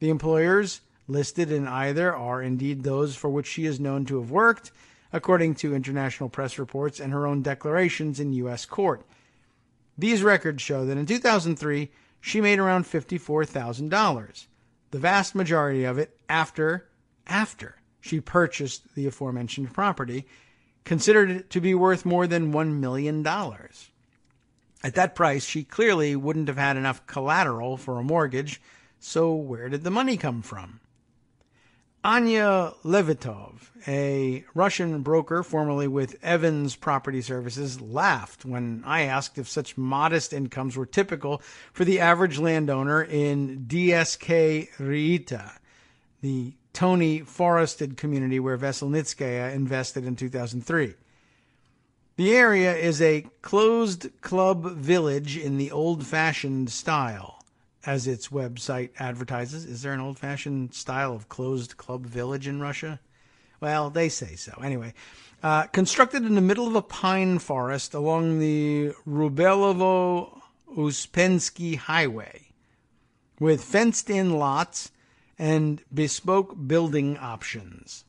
The employers listed in either are indeed those for which she is known to have worked, according to international press reports and her own declarations in U.S. court. These records show that in 2003, she made around $54,000, the vast majority of it after she purchased the aforementioned property, considered it to be worth more than $1 million. At that price, she clearly wouldn't have had enough collateral for a mortgage, so where did the money come from? Anya Levitov, a Russian broker formerly with Evans Property Services, laughed when I asked if such modest incomes were typical for the average landowner in DSK Riita, the Tony forested community where Veselnitskaya invested in 2003. The area is a closed club village in the old-fashioned style, as its website advertises. Is there an old-fashioned style of closed club village in Russia? Well, they say so. Anyway, constructed in the middle of a pine forest along the Rubelovo-Uspensky Highway, with fenced-in lots and bespoke building options.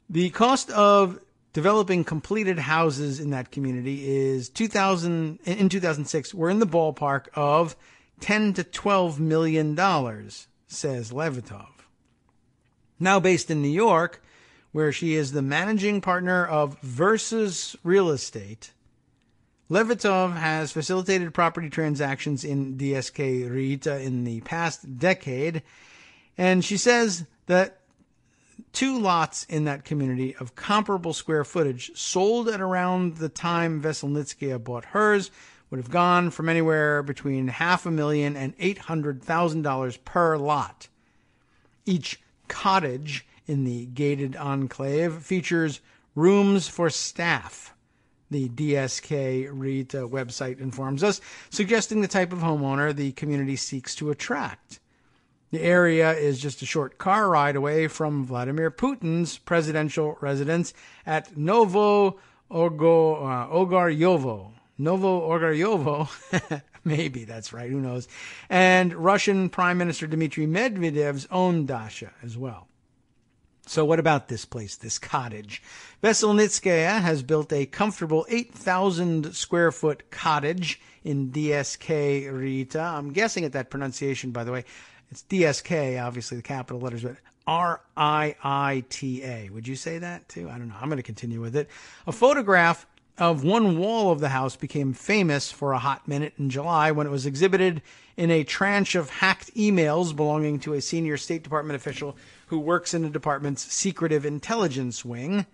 The cost of developing completed houses in that community is in 2006 were in the ballpark of $10 to $12 million, says Levitov. Now based in New York, where she is the managing partner of Versus Real Estate, Levitov has facilitated property transactions in DSK Rita in the past decade, and she says that 2 lots in that community of comparable square footage sold at around the time Veselnitskaya bought hers would have gone from anywhere between $500,000 and $800,000 per lot. Each cottage in the gated enclave features rooms for staff, the DSK Rita website informs us, suggesting the type of homeowner the community seeks to attract. The area is just a short car ride away from Vladimir Putin's presidential residence at Novo Ogaryovo. Novo Ogaryovo, maybe that's right, who knows, and Russian Prime Minister Dmitry Medvedev's own dacha as well. So what about this place, this cottage? Veselnitskaya has built a comfortable 8,000 square foot cottage in DSK Rita. I'm guessing at that pronunciation, by the way. It's DSK, obviously the capital letters, but R-I-I-T-A. Would you say that too? I don't know. I'm going to continue with it. A photograph of one wall of the house became famous for a hot minute in July when it was exhibited in a tranche of hacked emails belonging to a senior State Department official who works in the department's secretive intelligence wing.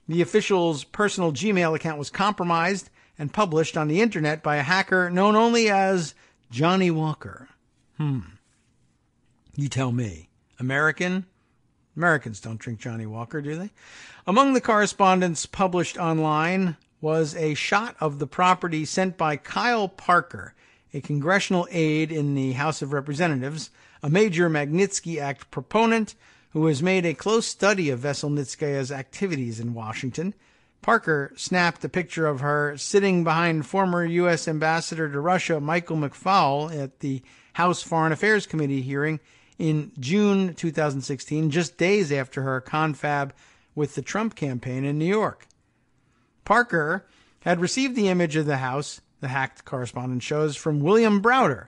The official's personal Gmail account was compromised and published on the internet by a hacker known only as Johnny Walker. You tell me. Americans don't drink Johnny Walker, do they? Among the correspondence published online was a shot of the property sent by Kyle Parker, a congressional aide in the House of Representatives, a major Magnitsky Act proponent who has made a close study of Veselnitskaya's activities in Washington. Parker snapped a picture of her sitting behind former U.S. Ambassador to Russia Michael McFaul at the House Foreign Affairs Committee hearing in June 2016, just days after her confab with the Trump campaign in New York. Parker had received the image of the house, the hacked correspondence shows, from William Browder,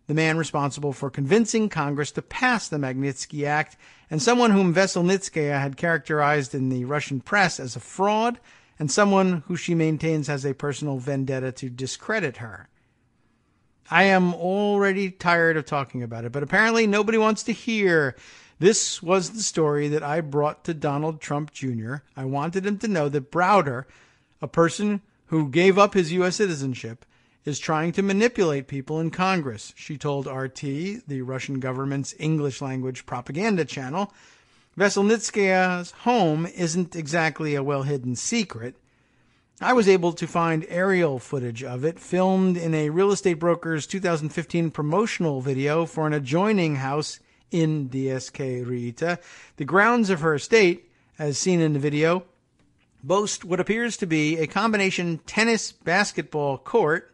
the man responsible for convincing Congress to pass the Magnitsky Act, and someone whom Veselnitskaya had characterized in the Russian press as a fraud, and someone who she maintains has a personal vendetta to discredit her. I am already tired of talking about it, but apparently nobody wants to hear. This was the story that I brought to Donald Trump Jr. I wanted him to know that Browder, a person who gave up his U.S. citizenship, is trying to manipulate people in Congress, she told RT, the Russian government's English-language propaganda channel. Veselnitskaya's home isn't exactly a well-hidden secret. I was able to find aerial footage of it, filmed in a real estate broker's 2015 promotional video for an adjoining house in DSK Rita. The grounds of her estate, as seen in the video, boast what appears to be a combination tennis-basketball court,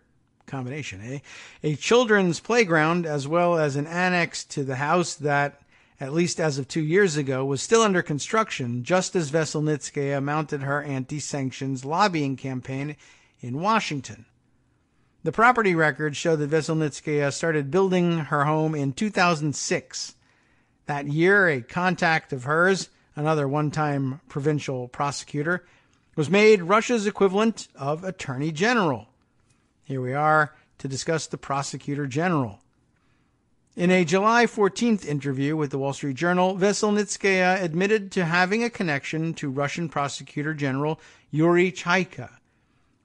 a children's playground, as well as an annex to the house that, at least as of 2 years ago, was still under construction, just as Veselnitskaya mounted her anti-sanctions lobbying campaign in Washington. The property records show that Veselnitskaya started building her home in 2006. That year, a contact of hers, another one-time provincial prosecutor, was made Russia's equivalent of Attorney General. Here we are to discuss the Prosecutor General. In a July 14th interview with the Wall Street Journal, Veselnitskaya admitted to having a connection to Russian Prosecutor General Yuri Chaika,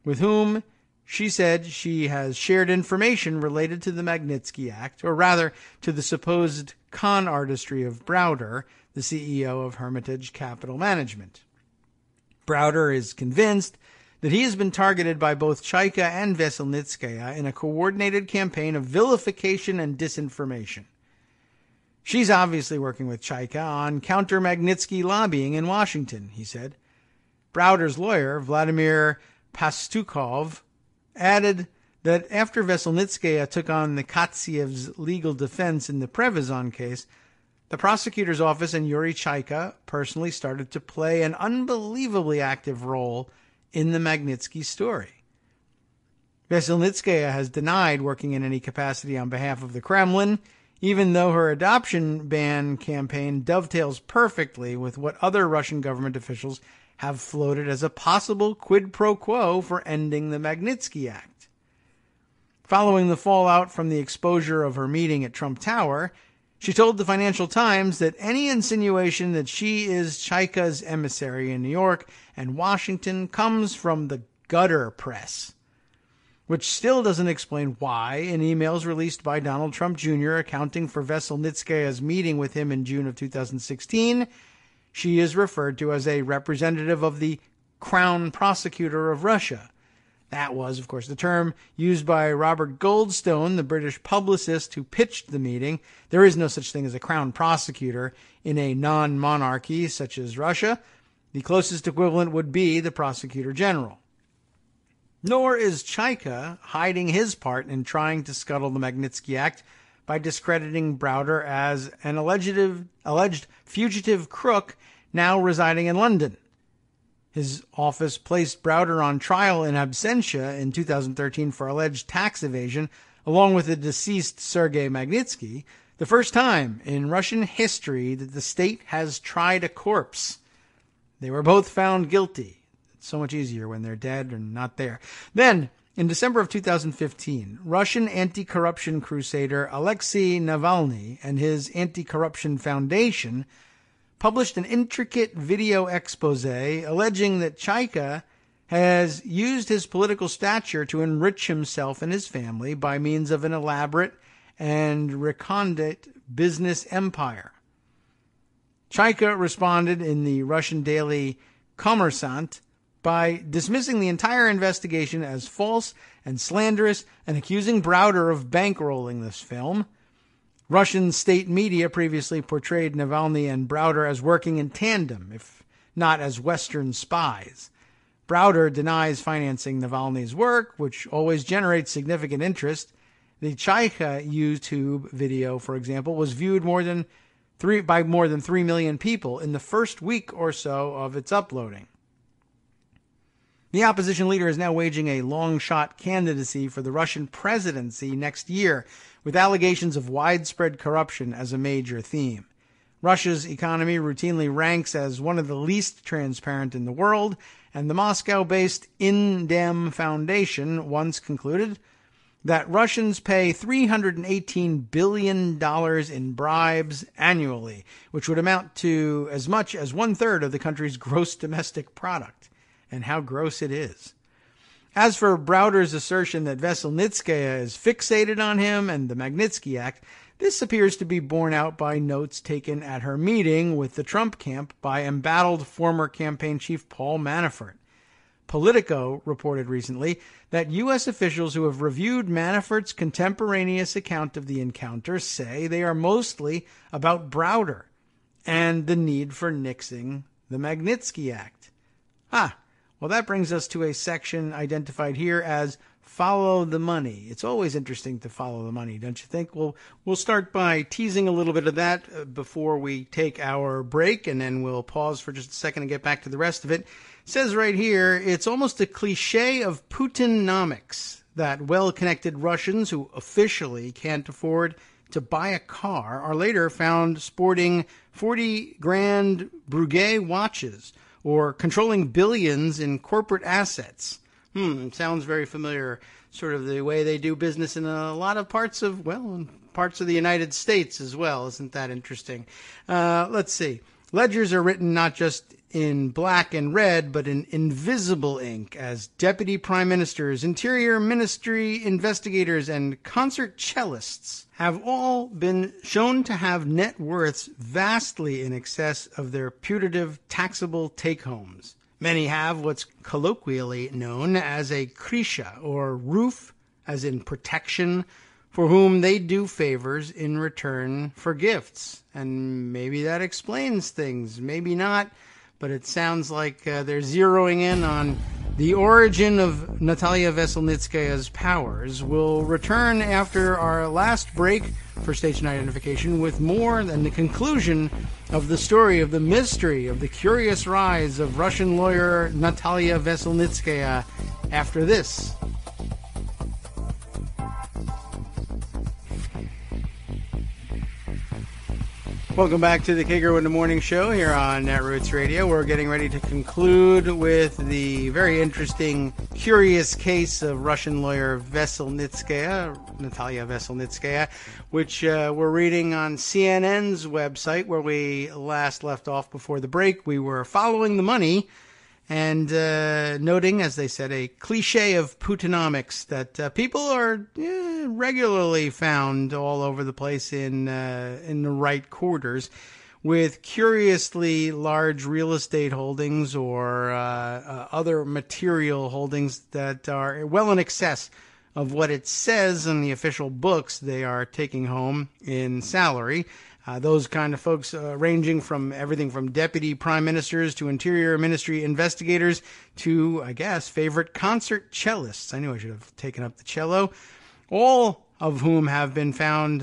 with whom she said she has shared information related to the Magnitsky Act, or rather to the supposed con artistry of Browder, the CEO of Hermitage Capital Management. Browder is convinced that he has been targeted by both Chaika and Veselnitskaya in a coordinated campaign of vilification and disinformation. She's obviously working with Chaika on counter-Magnitsky lobbying in Washington, he said. Browder's lawyer, Vladimir Pastukov, added that after Veselnitskaya took on the Katsiev's legal defense in the Prevazon case, the prosecutor's office and Yuri Chaika personally started to play an unbelievably active role in the Magnitsky story. Veselnitskaya has denied working in any capacity on behalf of the Kremlin, even though her adoption ban campaign dovetails perfectly with what other Russian government officials have floated as a possible quid pro quo for ending the Magnitsky Act. Following the fallout from the exposure of her meeting at Trump Tower, she told the Financial Times that any insinuation that she is Chaika's emissary in New York and Washington comes from the gutter press, which still doesn't explain why, in emails released by Donald Trump Jr. accounting for Veselnitskaya's meeting with him in June of 2016, she is referred to as a representative of the Crown Prosecutor of Russia. That was, of course, the term used by Robert Goldstone, the British publicist who pitched the meeting. There is no such thing as a crown prosecutor in a non-monarchy such as Russia. The closest equivalent would be the prosecutor general. Nor is Chaika hiding his part in trying to scuttle the Magnitsky Act by discrediting Browder as an alleged fugitive crook now residing in London. His office placed Browder on trial in absentia in 2013 for alleged tax evasion, along with the deceased Sergei Magnitsky, the first time in Russian history that the state has tried a corpse. They were both found guilty. It's so much easier when they're dead and not there. Then, in December of 2015, Russian anti-corruption crusader Alexei Navalny and his anti-corruption foundation published an intricate video expose alleging that Chaika has used his political stature to enrich himself and his family by means of an elaborate and recondite business empire. Chaika responded in the Russian daily Kommersant by dismissing the entire investigation as false and slanderous and accusing Browder of bankrolling this film. Russian state media previously portrayed Navalny and Browder as working in tandem, if not as Western spies. Browder denies financing Navalny's work, which always generates significant interest. The Chaika YouTube video, for example, was viewed by more than 3 million people in the first week or so of its uploading. The opposition leader is now waging a long-shot candidacy for the Russian presidency next year, with allegations of widespread corruption as a major theme. Russia's economy routinely ranks as one of the least transparent in the world, and the Moscow-based Indem Foundation once concluded that Russians pay $318 billion in bribes annually, which would amount to as much as 1/3 of the country's gross domestic product. And how gross it is. As for Browder's assertion that Veselnitskaya is fixated on him and the Magnitsky Act, this appears to be borne out by notes taken at her meeting with the Trump camp by embattled former campaign chief Paul Manafort. Politico reported recently that U.S. officials who have reviewed Manafort's contemporaneous account of the encounter say they are mostly about Browder and the need for nixing the Magnitsky Act. Well, that brings us to a section identified here as Follow the Money. It's always interesting to follow the money, don't you think? Well, we'll start by teasing a little bit of that before we take our break, and then we'll pause for just a second and get back to the rest of it. It says right here, it's almost a cliche of Putinomics that well-connected Russians who officially can't afford to buy a car are later found sporting 40 grand Breguet watches or controlling billions in corporate assets. Sounds very familiar, sort of the way they do business in a lot of parts of the United States as well. Isn't that interesting? Let's see. Ledgers are written not just in black and red, but in invisible ink, as deputy prime ministers, interior ministry investigators, and concert cellists have all been shown to have net worths vastly in excess of their putative taxable take-homes. Many have what's colloquially known as a krisha, or roof, as in protection, for whom they do favors in return for gifts. And maybe that explains things, maybe not, but it sounds like they're zeroing in on the origin of Natalia Veselnitskaya's powers. We'll return after our last break for station identification with more than the conclusion of the story of the mystery of the curious rise of Russian lawyer Natalia Veselnitskaya after this. Welcome back to the Kagro in the Morning Show here on Netroots Radio. We're getting ready to conclude with the very interesting, curious case of Russian lawyer Natalia Veselnitskaya, which we're reading on CNN's website, where we last left off before the break. We were following the money and noting, as they said, a cliche of Putinomics that people are regularly found all over the place in the right quarters, with curiously large real estate holdings or other material holdings that are well in excess of what it says in the official books they are taking home in salary. Those kind of folks ranging from everything from deputy prime ministers to interior ministry investigators to, I guess, favorite concert cellists. I knew I should have taken up the cello. All of whom have been found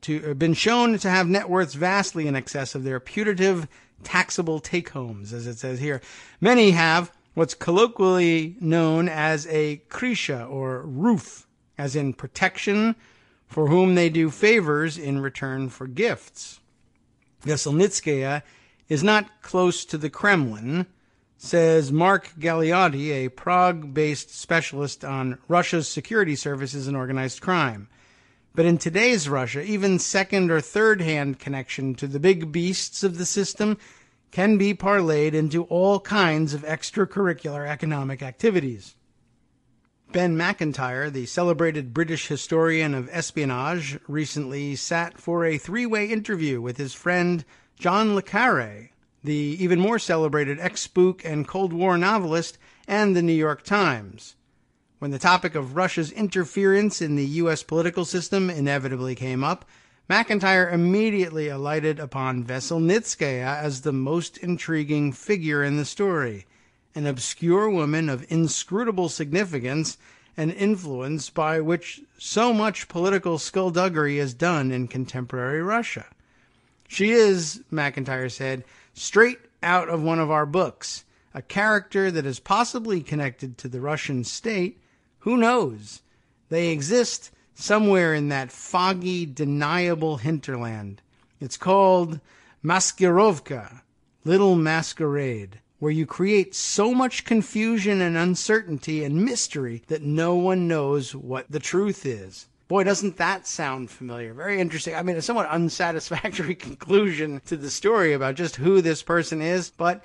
been shown to have net worths vastly in excess of their putative taxable take-homes, as it says here. Many have what's colloquially known as a krisha, or roof, as in protection, for whom they do favors in return for gifts. Veselnitskaya is not close to the Kremlin, says Mark Galeotti, a Prague-based specialist on Russia's security services and organized crime. But in today's Russia, even second or third-hand connection to the big beasts of the system can be parlayed into all kinds of extracurricular economic activities. Ben McIntyre, the celebrated British historian of espionage, recently sat for a three-way interview with his friend John le Carré, the even more celebrated ex-spook and Cold War novelist, and the New York Times. When the topic of Russia's interference in the U.S. political system inevitably came up, McIntyre immediately alighted upon Veselnitskaya as the most intriguing figure in the story, an obscure woman of inscrutable significance and influence by which so much political skullduggery is done in contemporary Russia. She is, McIntyre said, straight out of one of our books, a character that is possibly connected to the Russian state. Who knows? They exist somewhere in that foggy, deniable hinterland. It's called Maskirovka, Little Masquerade, where you create so much confusion and uncertainty and mystery that no one knows what the truth is. Boy, doesn't that sound familiar? Very interesting. I mean, a somewhat unsatisfactory conclusion to the story about just who this person is, but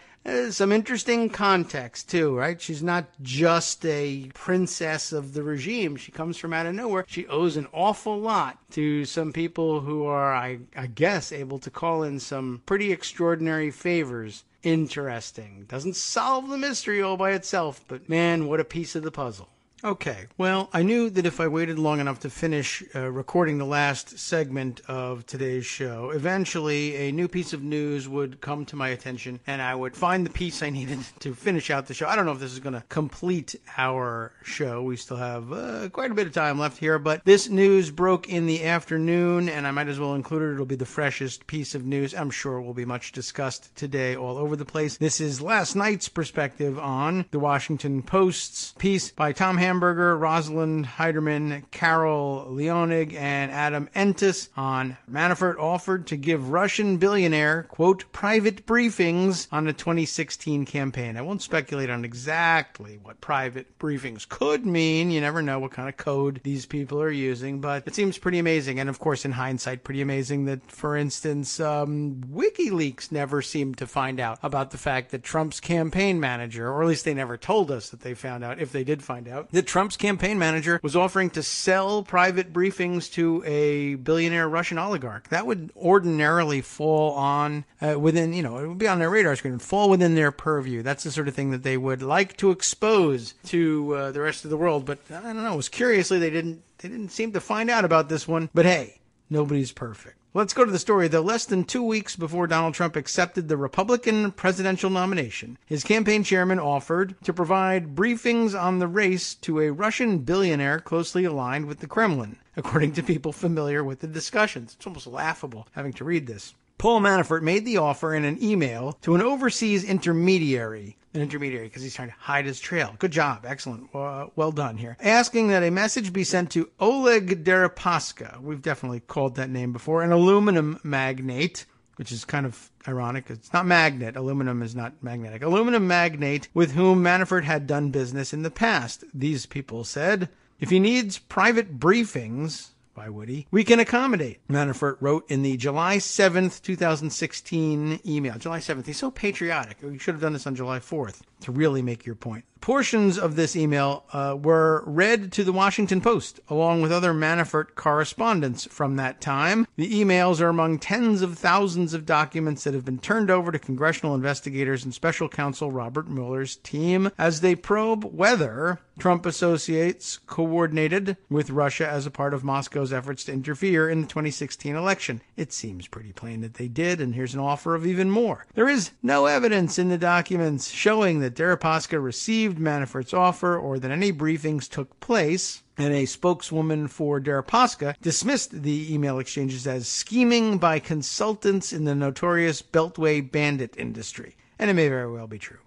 some interesting context too, right? She's not just a princess of the regime. She comes from out of nowhere. She owes an awful lot to some people who are, I guess, able to call in some pretty extraordinary favors. Interesting. Doesn't solve the mystery all by itself, but man, what a piece of the puzzle. Okay, well, I knew that if I waited long enough to finish recording the last segment of today's show, eventually a new piece of news would come to my attention, and I would find the piece I needed to finish out the show. I don't know if this is going to complete our show. We still have quite a bit of time left here, but this news broke in the afternoon, and I might as well include it. It'll be the freshest piece of news. I'm sure it will be much discussed today all over the place. This is last night's perspective on the Washington Post's piece by Tom Hamburger, Rosalind Heiderman, Carol Leonig, and Adam Entis on Manafort offered to give Russian billionaire, quote, private briefings on the 2016 campaign. I won't speculate on exactly what private briefings could mean. You never know what kind of code these people are using, but it seems pretty amazing. And of course, in hindsight, pretty amazing that, for instance, WikiLeaks never seemed to find out about the fact that Trump's campaign manager, or at least they never told us that they found out, if they did find out, that Trump's campaign manager was offering to sell private briefings to a billionaire Russian oligarch. That would ordinarily fall on within, it would be on their radar screen and fall within their purview. That's the sort of thing that they would like to expose to the rest of the world. But I don't know. It was curiously they didn't seem to find out about this one. But hey, nobody's perfect. Let's go to the story. Though less than 2 weeks before Donald Trump accepted the Republican presidential nomination, his campaign chairman offered to provide briefings on the race to a Russian billionaire closely aligned with the Kremlin, according to people familiar with the discussions. It's almost laughable having to read this. Paul Manafort made the offer in an email to an overseas intermediary. An intermediary because he's trying to hide his trail. Good job. Excellent. Well done here. Asking that a message be sent to Oleg Deripaska. We've definitely called that name before. An aluminum magnate, which is kind of ironic. It's not magnet. Aluminum is not magnetic. Aluminum magnate with whom Manafort had done business in the past. These people said, if he needs private briefings, why would he? We can accommodate. Manafort wrote in the July 7th, 2016 email. July 7th. He's so patriotic. We should have done this on July 4th to really make your point. Portions of this email were read to the Washington Post, along with other Manafort correspondence from that time. The emails are among tens of thousands of documents that have been turned over to congressional investigators and special counsel Robert Mueller's team as they probe whether Trump associates coordinated with Russia as a part of Moscow's efforts to interfere in the 2016 election. It seems pretty plain that they did, and here's an offer of even more. There is no evidence in the documents showing that Deripaska received Manafort's offer or that any briefings took place, and a spokeswoman for Deripaska dismissed the email exchanges as scheming by consultants in the notorious Beltway bandit industry. And it may very well be true.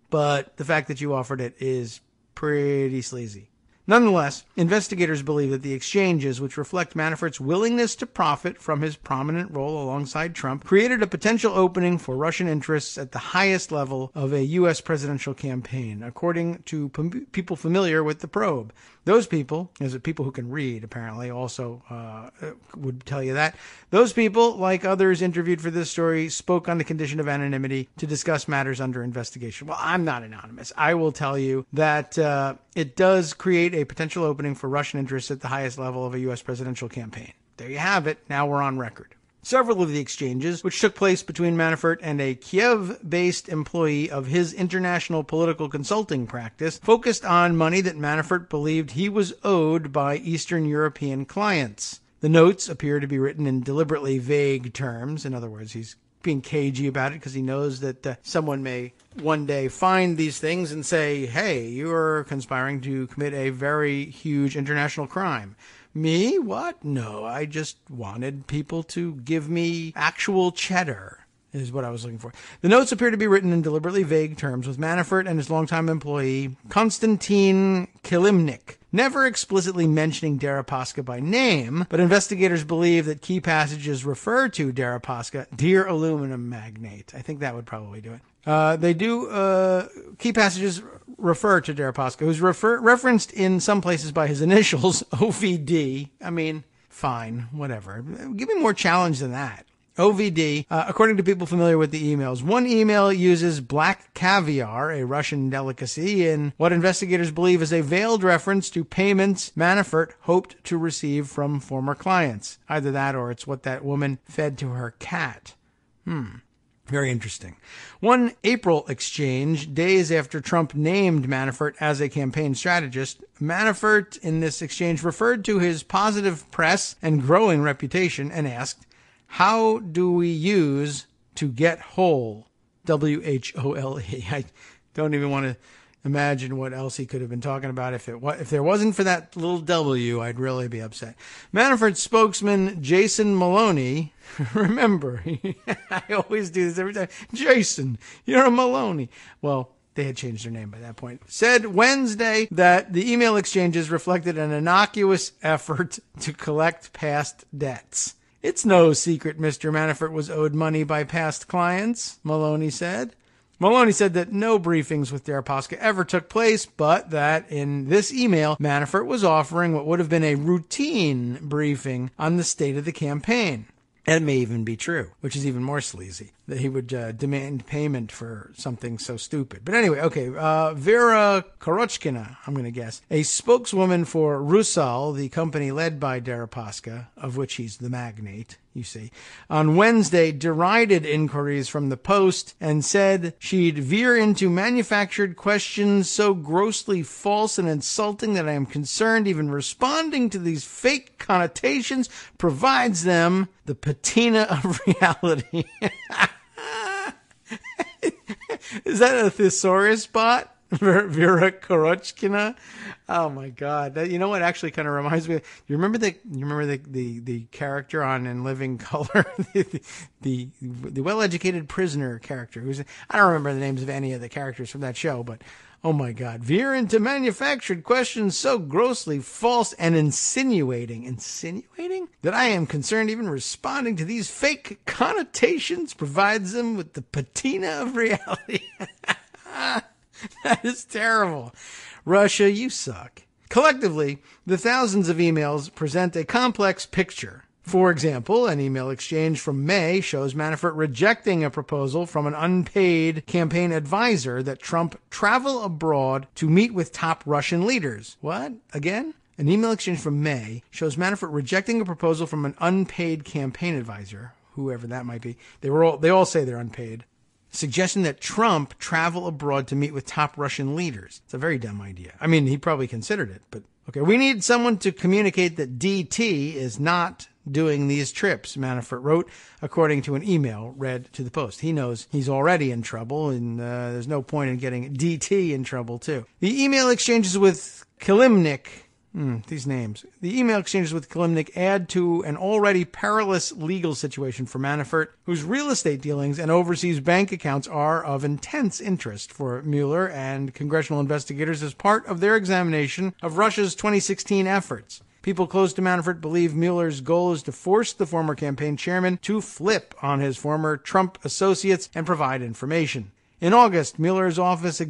But the fact that you offered it is pretty sleazy. Nonetheless, investigators believe that the exchanges, which reflect Manafort's willingness to profit from his prominent role alongside Trump, created a potential opening for Russian interests at the highest level of a U.S. presidential campaign, according to people familiar with the probe. Those people, as people who can read, apparently, also would tell you that. Those people, like others interviewed for this story, spoke on the condition of anonymity to discuss matters under investigation. Well, I'm not anonymous. I will tell you that it does create a potential opening for Russian interests at the highest level of a U.S. presidential campaign. There you have it. Now we're on record. Several of the exchanges, which took place between Manafort and a Kiev-based employee of his international political consulting practice, focused on money that Manafort believed he was owed by Eastern European clients. The notes appear to be written in deliberately vague terms. In other words, he's being cagey about it because he knows that someone may one day find these things and say, hey, you are conspiring to commit a very huge international crime. Me? What? No, I just wanted people to give me actual cheddar, is what I was looking for. The notes appear to be written in deliberately vague terms, with Manafort and his longtime employee, Konstantin Kilimnik, never explicitly mentioning Deripaska by name, but investigators believe that key passages refer to Deripaska, dear aluminum magnate. I think that would probably do it. Key passages refer to Deripaska, who's referenced in some places by his initials, OVD. I mean, fine, whatever. Give me more challenge than that. OVD, according to people familiar with the emails. One email uses black caviar, a Russian delicacy, in what investigators believe is a veiled reference to payments Manafort hoped to receive from former clients. Either that or it's what that woman fed to her cat. Very interesting. One April exchange, days after Trump named Manafort as a campaign strategist, Manafort in this exchange referred to his positive press and growing reputation and asked, how do we use to get whole? W-H-O-L-E. I don't even want to imagine what else he could have been talking about. If there wasn't for that little W, I'd really be upset. Manafort's spokesman, Jason Maloney, remember, I always do this every time. Jason, you're a Maloney. Well, they had changed their name by that point, said Wednesday that the email exchanges reflected an innocuous effort to collect past debts. It's no secret Mr. Manafort was owed money by past clients, Maloney said. Maloney said that no briefings with Deripaska ever took place, but that in this email, Manafort was offering what would have been a routine briefing on the state of the campaign. That may even be true, which is even more sleazy, that he would demand payment for something so stupid. But anyway, okay, Vera Korochkina, I'm going to guess, a spokeswoman for Rusal, the company led by Deripaska, of which he's the magnate, you see, on Wednesday derided inquiries from the Post and said she'd veer into manufactured questions so grossly false and insulting that I am concerned even responding to these fake connotations provides them the patina of reality. Is that a thesaurus bot? Vera Korochkina. Oh my God! You know what? Actually, kind of reminds me. You remember the character on In Living Color, the well-educated prisoner character. I don't remember the names of any of the characters from that show, but oh my God, veer into manufactured questions so grossly false and insinuating that I am concerned even responding to these fake connotations provides them with the patina of reality. That is terrible. Russia, you suck. Collectively, the thousands of emails present a complex picture. For example, an email exchange from May shows Manafort rejecting a proposal from an unpaid campaign advisor that Trump travel abroad to meet with top Russian leaders. What? Again? An email exchange from May shows Manafort rejecting a proposal from an unpaid campaign advisor, whoever that might be. They all say they're unpaid. Suggesting that Trump travel abroad to meet with top Russian leaders. It's a very dumb idea. I mean, he probably considered it, but okay. We need someone to communicate that DT is not doing these trips, Manafort wrote, according to an email read to the Post. He knows he's already in trouble, and there's no point in getting DT in trouble, too. The email exchanges with Kilimnik, these names. The email exchanges with Kilimnik add to an already perilous legal situation for Manafort, whose real estate dealings and overseas bank accounts are of intense interest for Mueller and congressional investigators as part of their examination of Russia's 2016 efforts. People close to Manafort believe Mueller's goal is to force the former campaign chairman to flip on his former Trump associates and provide information. In August, Mueller's office they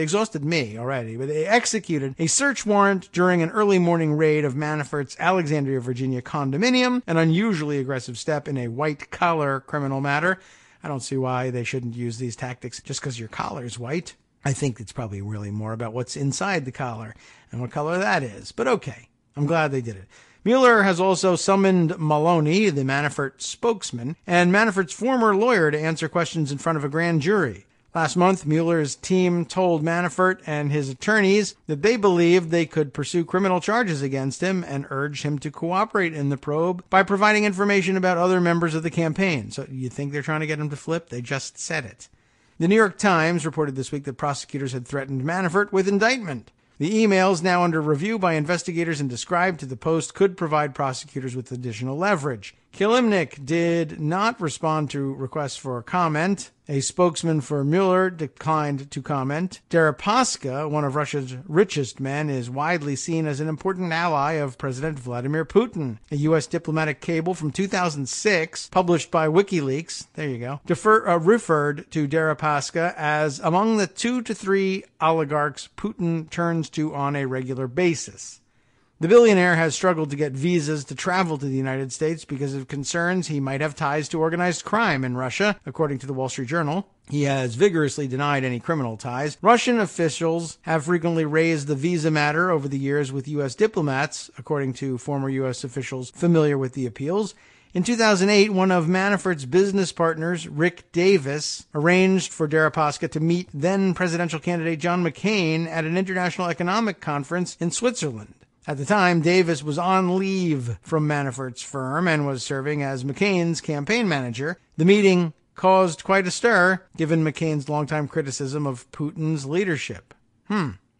exhausted me already, but they executed a search warrant during an early morning raid of Manafort's Alexandria, Virginia condominium, an unusually aggressive step in a white-collar criminal matter. I don't see why they shouldn't use these tactics just because your collar's white. I think it's probably really more about what's inside the collar and what color that is. But okay, I'm glad they did it. Mueller has also summoned Maloney, the Manafort spokesman, and Manafort's former lawyer to answer questions in front of a grand jury. Last month, Mueller's team told Manafort and his attorneys that they believed they could pursue criminal charges against him and urged him to cooperate in the probe by providing information about other members of the campaign. So you think they're trying to get him to flip? They just said it. The New York Times reported this week that prosecutors had threatened Manafort with indictment. The emails, now under review by investigators and described to the Post, could provide prosecutors with additional leverage. Kilimnik did not respond to requests for comment. A spokesman for Mueller declined to comment. Deripaska, one of Russia's richest men, is widely seen as an important ally of President Vladimir Putin. A U.S. diplomatic cable from 2006, published by WikiLeaks, there you go, referred to Deripaska as among the 2 to 3 oligarchs Putin turns to on a regular basis. The billionaire has struggled to get visas to travel to the United States because of concerns he might have ties to organized crime in Russia, according to the Wall Street Journal. He has vigorously denied any criminal ties. Russian officials have frequently raised the visa matter over the years with U.S. diplomats, according to former U.S. officials familiar with the appeals. In 2008, one of Manafort's business partners, Rick Davis, arranged for Deripaska to meet then-presidential candidate John McCain at an international economic conference in Switzerland. At the time, Davis was on leave from Manafort's firm and was serving as McCain's campaign manager. The meeting caused quite a stir, given McCain's longtime criticism of Putin's leadership.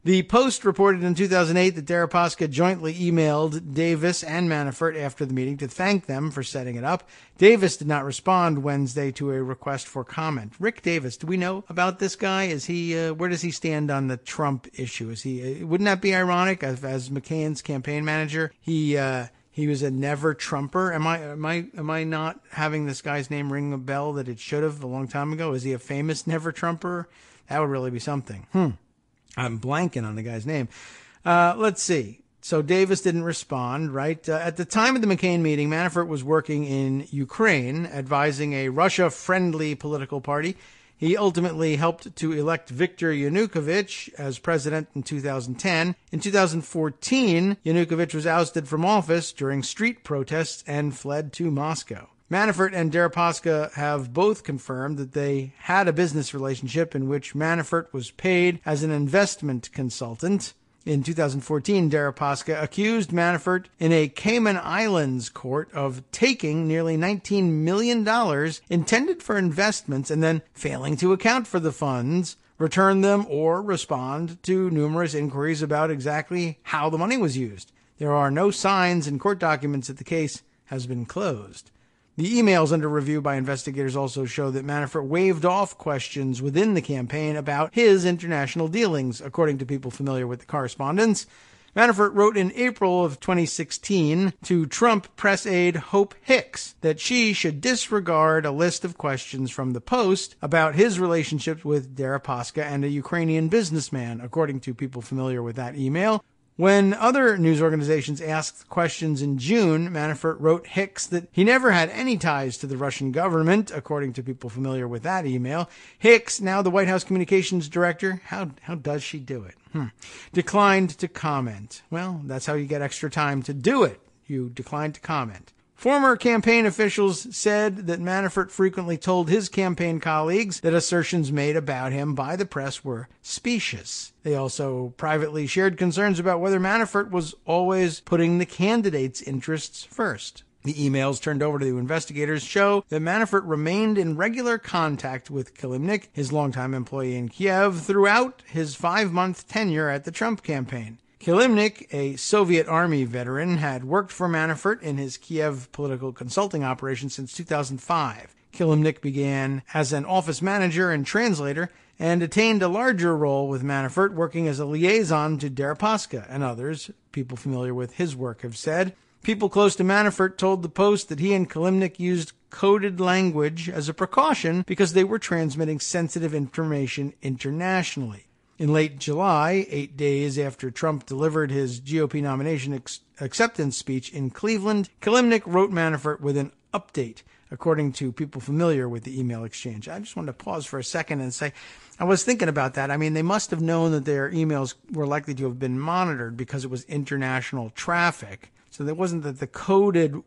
The Post reported in 2008 that Deripaska jointly emailed Davis and Manafort after the meeting to thank them for setting it up. Davis did not respond Wednesday to a request for comment. Rick Davis, do we know about this guy? Is he where does he stand on the Trump issue? Is he wouldn't that be ironic as McCain's campaign manager? He was a never Trumper. Am I not having this guy's name ring a bell that it should have a long time ago? Is he a famous never Trumper? That would really be something. I'm blanking on the guy's name. Let's see. So Davis didn't respond, right? At the time of the McCain meeting, Manafort was working in Ukraine, advising a Russia-friendly political party. He ultimately helped to elect Viktor Yanukovych as president in 2010. In 2014, Yanukovych was ousted from office during street protests and fled to Moscow. Manafort and Deripaska have both confirmed that they had a business relationship in which Manafort was paid as an investment consultant. In 2014, Deripaska accused Manafort in a Cayman Islands court of taking nearly $19 million intended for investments and then failing to account for the funds, return them or respond to numerous inquiries about exactly how the money was used. There are no signs in court documents that the case has been closed. The emails under review by investigators also show that Manafort waved off questions within the campaign about his international dealings, according to people familiar with the correspondence. Manafort wrote in April of 2016 to Trump press aide Hope Hicks that she should disregard a list of questions from the Post about his relationships with Deripaska and a Ukrainian businessman, according to people familiar with that email. When other news organizations asked questions in June, Manafort wrote Hicks that he never had any ties to the Russian government, according to people familiar with that email. Hicks, now the White House communications director, how does she do it? Declined to comment. Well, that's how you get extra time to do it. You declined to comment. Former campaign officials said that Manafort frequently told his campaign colleagues that assertions made about him by the press were specious. They also privately shared concerns about whether Manafort was always putting the candidates' interests first. The emails turned over to investigators show that Manafort remained in regular contact with Kilimnik, his longtime employee in Kiev, throughout his 5-month tenure at the Trump campaign. Kilimnik, a Soviet Army veteran, had worked for Manafort in his Kiev political consulting operation since 2005. Kilimnik began as an office manager and translator and attained a larger role with Manafort, working as a liaison to Deripaska and others. People familiar with his work have said. People close to Manafort told the Post that he and Kilimnik used coded language as a precaution because they were transmitting sensitive information internationally. In late July, 8 days after Trump delivered his GOP nomination acceptance speech in Cleveland, Kilimnik wrote Manafort with an update, according to people familiar with the email exchange. I just wanted to pause for a second and say, I was thinking about that. I mean, they must have known that their emails were likely to have been monitored because it was international traffic. So it wasn't that the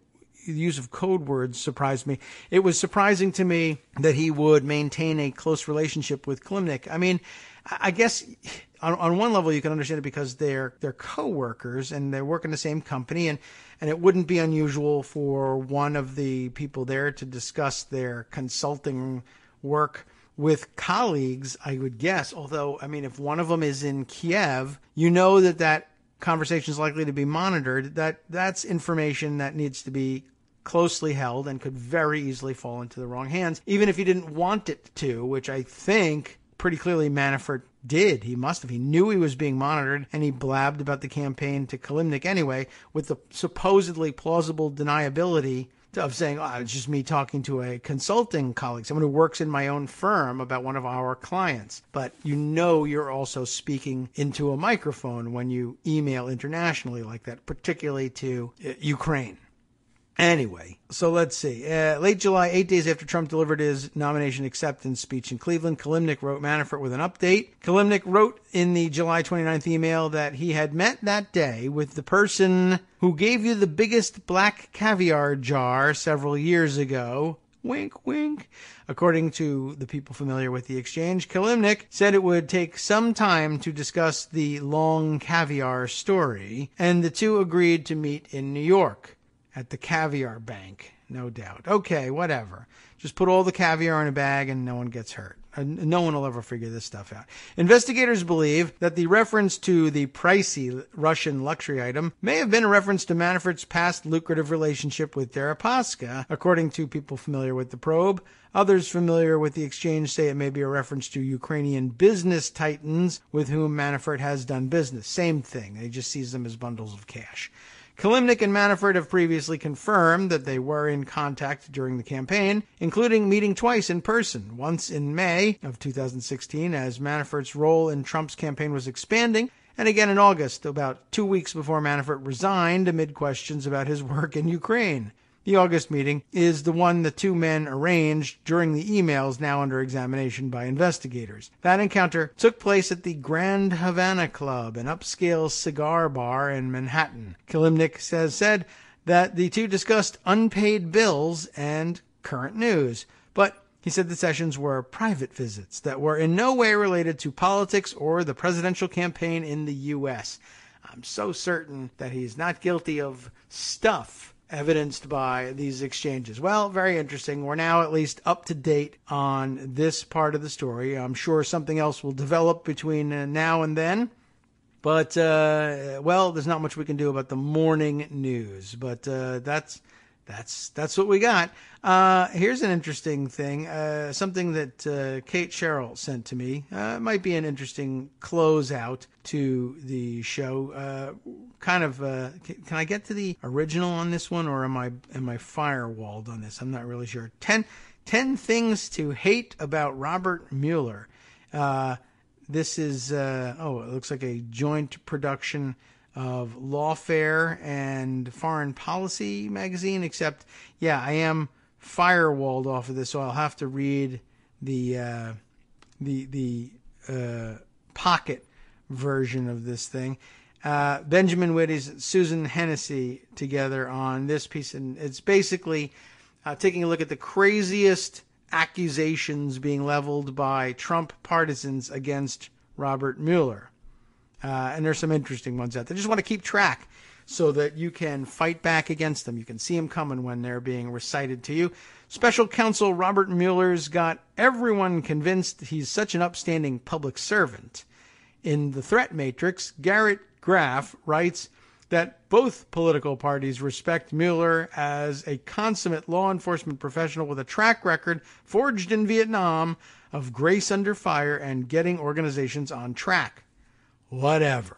use of code words surprised me. It was surprising to me that he would maintain a close relationship with Kilimnik. I mean, I guess on one level you can understand it because they're co-workers and they work in the same company, and it wouldn't be unusual for one of the people there to discuss their consulting work with colleagues, I would guess. Although, I mean, if one of them is in Kiev, you know that conversation is likely to be monitored. That's information that needs to be closely held and could very easily fall into the wrong hands, even if you didn't want it to, which I think pretty clearly Manafort did. He must have. He knew he was being monitored, and he blabbed about the campaign to Kilimnik anyway, with the supposedly plausible deniability of saying, it's just me talking to a consulting colleague, someone who works in my own firm about one of our clients. But you know you're also speaking into a microphone when you email internationally like that, particularly to Ukraine. Anyway, so let's see. Late July, 8 days after Trump delivered his nomination acceptance speech in Cleveland, Kilimnik wrote Manafort with an update. Kilimnik wrote in the July 29th email that he had met that day with the person who gave you the biggest black caviar jar several years ago. Wink, wink. According to the people familiar with the exchange, Kilimnik said it would take some time to discuss the long caviar story, and the two agreed to meet in New York. At the Caviar Bank, no doubt. Okay, whatever. Just put all the caviar in a bag and no one gets hurt. No one will ever figure this stuff out. Investigators believe that the reference to the pricey Russian luxury item may have been a reference to Manafort's past lucrative relationship with Deripaska, according to people familiar with the probe. Others familiar with the exchange say it may be a reference to Ukrainian business titans with whom Manafort has done business. Same thing. They just sees them as bundles of cash. Kilimnik and Manafort have previously confirmed that they were in contact during the campaign, including meeting twice in person, once in May of 2016 as Manafort's role in Trump's campaign was expanding, and again in August, about 2 weeks before Manafort resigned amid questions about his work in Ukraine. The August meeting is the one the two men arranged during the emails now under examination by investigators. That encounter took place at the Grand Havana Club, an upscale cigar bar in Manhattan. Kilimnik said that the two discussed unpaid bills and current news, but he said the sessions were private visits that were in no way related to politics or the presidential campaign in the U.S. I'm so certain that he's not guilty of stuff evidenced by these exchanges. Well, very interesting. We're now at least up to date on this part of the story. I'm sure something else will develop between now and then. But, well, there's not much we can do about the morning news. But that's what we got. Here's an interesting thing, something that Kate Sherrill sent to me. It might be an interesting closeout to the show. Can I get to the original on this one, or am I firewalled on this? I'm not really sure. 10 things to hate about Robert Mueller. This is, it looks like a joint production of Lawfare and Foreign Policy magazine, except, yeah, I am firewalled off of this, so I'll have to read the pocket version of this thing. Benjamin Wittes, Susan Hennessy together on this piece, and it's basically taking a look at the craziest accusations being leveled by Trump partisans against Robert Mueller. And there's some interesting ones out there. Just want to keep track so that you can fight back against them. You can see them coming when they're being recited to you. Special counsel Robert Mueller's got everyone convinced he's such an upstanding public servant. In the threat matrix, Garrett Graff writes that both political parties respect Mueller as a consummate law enforcement professional with a track record forged in Vietnam of grace under fire and getting organizations on track. Whatever.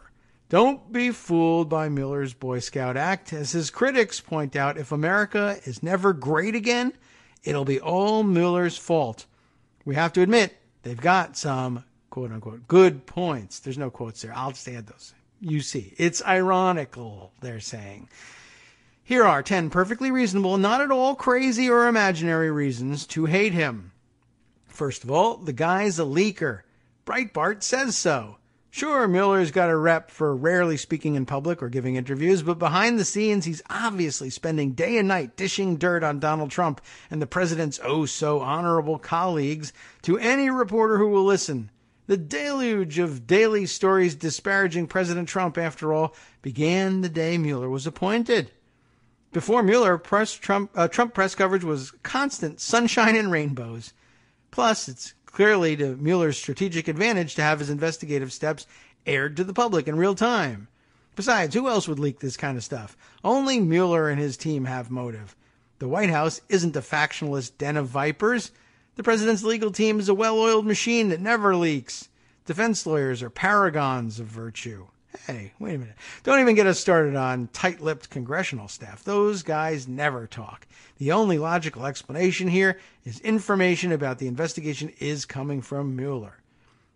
Don't be fooled by Mueller's Boy Scout act. As his critics point out, if America is never great again, it'll be all Mueller's fault. We have to admit, they've got some, quote-unquote, good points. There's no quotes there. I'll just add those. You see, it's ironical, they're saying. Here are 10 perfectly reasonable, not at all crazy or imaginary reasons to hate him. First of all, the guy's a leaker. Breitbart says so. Sure, Mueller's got a rep for rarely speaking in public or giving interviews, but behind the scenes, he's obviously spending day and night dishing dirt on Donald Trump and the president's oh-so-honorable colleagues to any reporter who will listen. The deluge of daily stories disparaging President Trump, after all, began the day Mueller was appointed. Before Mueller, Trump press coverage was constant sunshine and rainbows. Plus, it's clearly to Mueller's strategic advantage to have his investigative steps aired to the public in real time. Besides, who else would leak this kind of stuff? Only Mueller and his team have motive. The White House isn't a factionalist den of vipers. The president's legal team is a well-oiled machine that never leaks. Defense lawyers are paragons of virtue. Hey, wait a minute. Don't even get us started on tight-lipped congressional staff. Those guys never talk. The only logical explanation here is information about the investigation is coming from Mueller.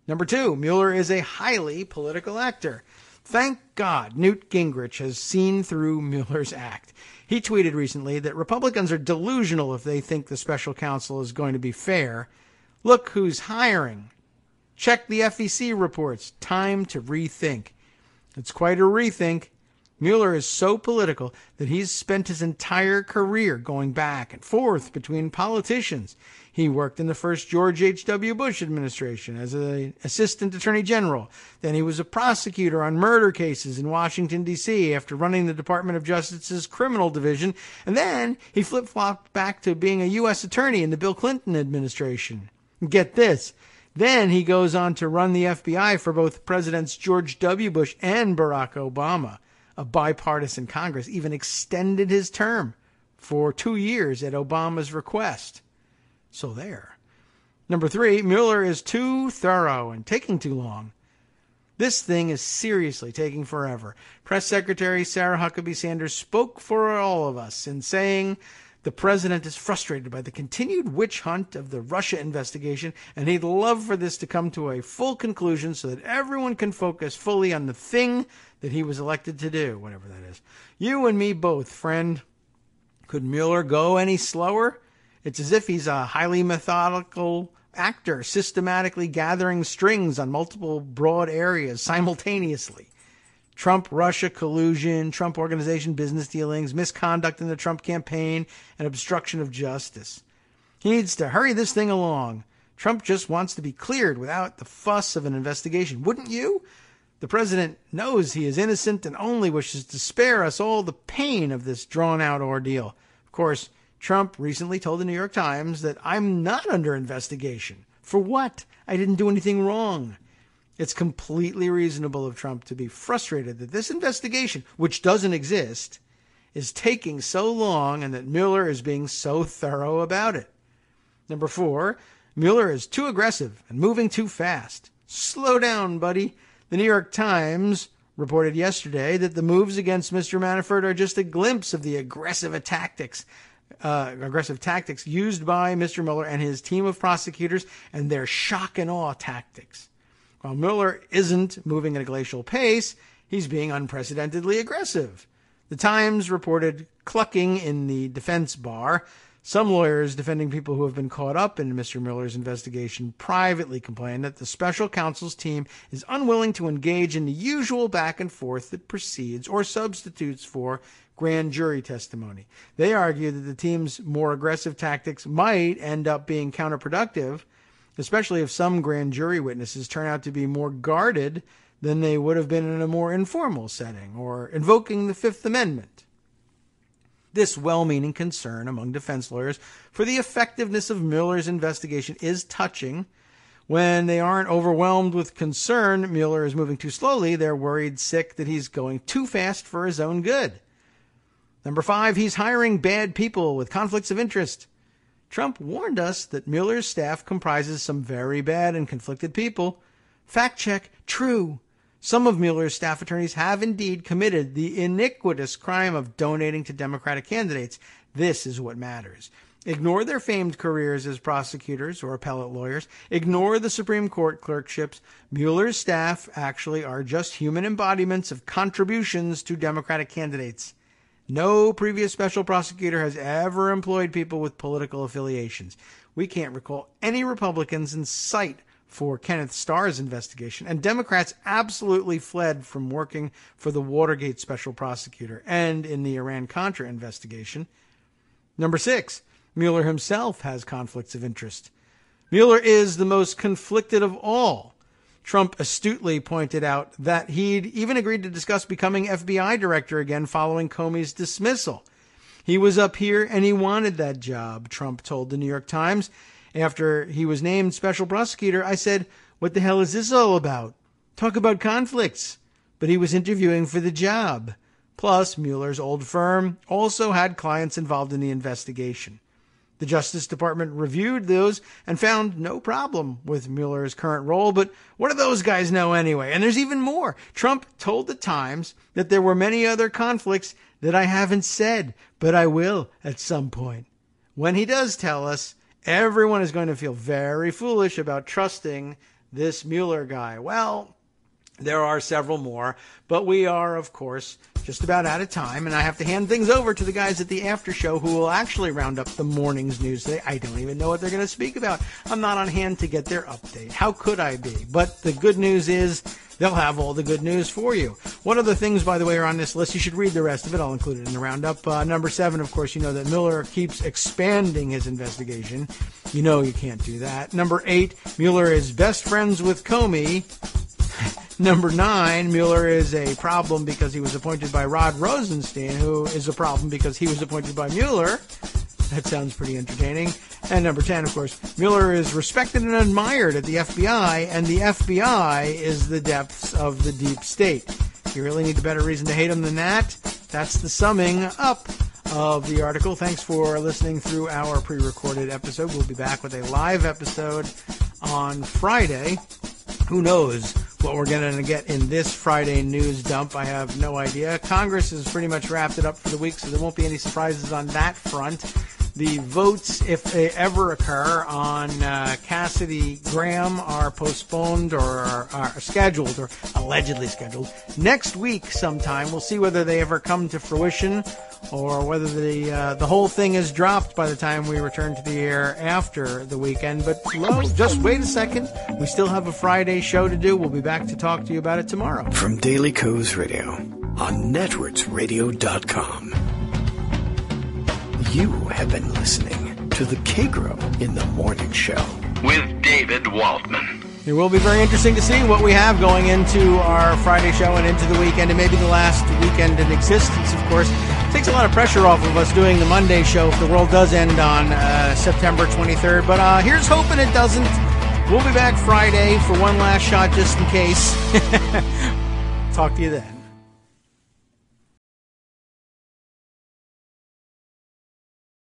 Number 2, Mueller is a highly political actor. Thank God Newt Gingrich has seen through Mueller's act. He tweeted recently that Republicans are delusional if they think the special counsel is going to be fair. Look who's hiring. Check the FEC reports. Time to rethink. It's quite a rethink. Mueller is so political that he's spent his entire career going back and forth between politicians. He worked in the first George H.W. Bush administration as an assistant attorney general. Then he was a prosecutor on murder cases in Washington, D.C. after running the Department of Justice's criminal division. And then he flip-flopped back to being a U.S. attorney in the Bill Clinton administration. Get this. Then he goes on to run the FBI for both Presidents George W. Bush and Barack Obama. A bipartisan Congress even extended his term for 2 years at Obama's request. So there. Number 3, Mueller is too thorough and taking too long. This thing is seriously taking forever. Press Secretary Sarah Huckabee Sanders spoke for all of us in saying the president is frustrated by the continued witch hunt of the Russia investigation, and he'd love for this to come to a full conclusion so that everyone can focus fully on the thing that he was elected to do, whatever that is. You and me both, friend. Could Mueller go any slower? It's as if he's a highly methodical actor, systematically gathering strings on multiple broad areas simultaneously. Trump-Russia collusion, Trump organization business dealings, misconduct in the Trump campaign, and obstruction of justice. He needs to hurry this thing along. Trump just wants to be cleared without the fuss of an investigation. Wouldn't you? The president knows he is innocent and only wishes to spare us all the pain of this drawn-out ordeal. Of course, Trump recently told the New York Times that I'm not under investigation. For what? I didn't do anything wrong. It's completely reasonable of Trump to be frustrated that this investigation, which doesn't exist, is taking so long and that Mueller is being so thorough about it. Number 4, Mueller is too aggressive and moving too fast. Slow down, buddy. The New York Times reported yesterday that the moves against Mr. Manafort are just a glimpse of the aggressive tactics used by Mr. Mueller and his team of prosecutors and their shock and awe tactics. While Mueller isn't moving at a glacial pace, he's being unprecedentedly aggressive. The Times reported clucking in the defense bar. Some lawyers defending people who have been caught up in Mr. Mueller's investigation privately complained that the special counsel's team is unwilling to engage in the usual back and forth that precedes or substitutes for grand jury testimony. They argue that the team's more aggressive tactics might end up being counterproductive, especially if some grand jury witnesses turn out to be more guarded than they would have been in a more informal setting or invoking the Fifth Amendment. This well-meaning concern among defense lawyers for the effectiveness of Mueller's investigation is touching. When they aren't overwhelmed with concern Mueller is moving too slowly, they're worried sick that he's going too fast for his own good. Number 5, he's hiring bad people with conflicts of interest. Trump warned us that Mueller's staff comprises some very bad and conflicted people. Fact check, true. Some of Mueller's staff attorneys have indeed committed the iniquitous crime of donating to Democratic candidates. This is what matters. Ignore their famed careers as prosecutors or appellate lawyers. Ignore the Supreme Court clerkships. Mueller's staff actually are just human embodiments of contributions to Democratic candidates. No previous special prosecutor has ever employed people with political affiliations. We can't recall any Republicans in sight for Kenneth Starr's investigation, and Democrats absolutely fled from working for the Watergate special prosecutor and in the Iran-Contra investigation. Number 6, Mueller himself has conflicts of interest. Mueller is the most conflicted of all. Trump astutely pointed out that he'd even agreed to discuss becoming FBI director again following Comey's dismissal. He was up here and he wanted that job, Trump told the New York Times. After he was named special prosecutor, I said, "What the hell is this all about? Talk about conflicts." But he was interviewing for the job. Plus, Mueller's old firm also had clients involved in the investigation. The Justice Department reviewed those and found no problem with Mueller's current role, but what do those guys know anyway? And there's even more. Trump told the Times that there were many other conflicts that I haven't said, but I will at some point. When he does tell us, everyone is going to feel very foolish about trusting this Mueller guy. Well, there are several more, but we are, of course, just about out of time, and I have to hand things over to the guys at the after show who will actually round up the morning's news today. I don't even know what they're going to speak about. I'm not on hand to get their update. How could I be? But the good news is they'll have all the good news for you. What other things, by the way, are on this list? You should read the rest of it. I'll include it in the roundup. Number 7, of course, you know that Mueller keeps expanding his investigation. You know you can't do that. Number 8, Mueller is best friends with Comey. Number 9, Mueller is a problem because he was appointed by Rod Rosenstein, who is a problem because he was appointed by Mueller. That sounds pretty entertaining. And number 10, of course, Mueller is respected and admired at the FBI, and the FBI is the depths of the deep state. You really need a better reason to hate him than that? That's the summing up of the article. Thanks for listening through our pre-recorded episode. We'll be back with a live episode on Friday. Who knows what we're going to get in this Friday news dump? I have no idea. Congress has pretty much wrapped it up for the week, so there won't be any surprises on that front. The votes, if they ever occur, on Cassidy Graham are postponed or are scheduled, or allegedly scheduled, next week sometime. We'll see whether they ever come to fruition or whether the whole thing is dropped by the time we return to the air after the weekend. But just wait a second. We still have a Friday show to do. We'll be back to talk to you about it tomorrow. From Daily Kos Radio on networksradio.com. You have been listening to the Kagro in the Morning Show with David Waldman. It will be very interesting to see what we have going into our Friday show and into the weekend, and maybe the last weekend in existence, of course. It takes a lot of pressure off of us doing the Monday show if the world does end on September 23rd. But here's hoping it doesn't. We'll be back Friday for one last shot just in case. Talk to you then.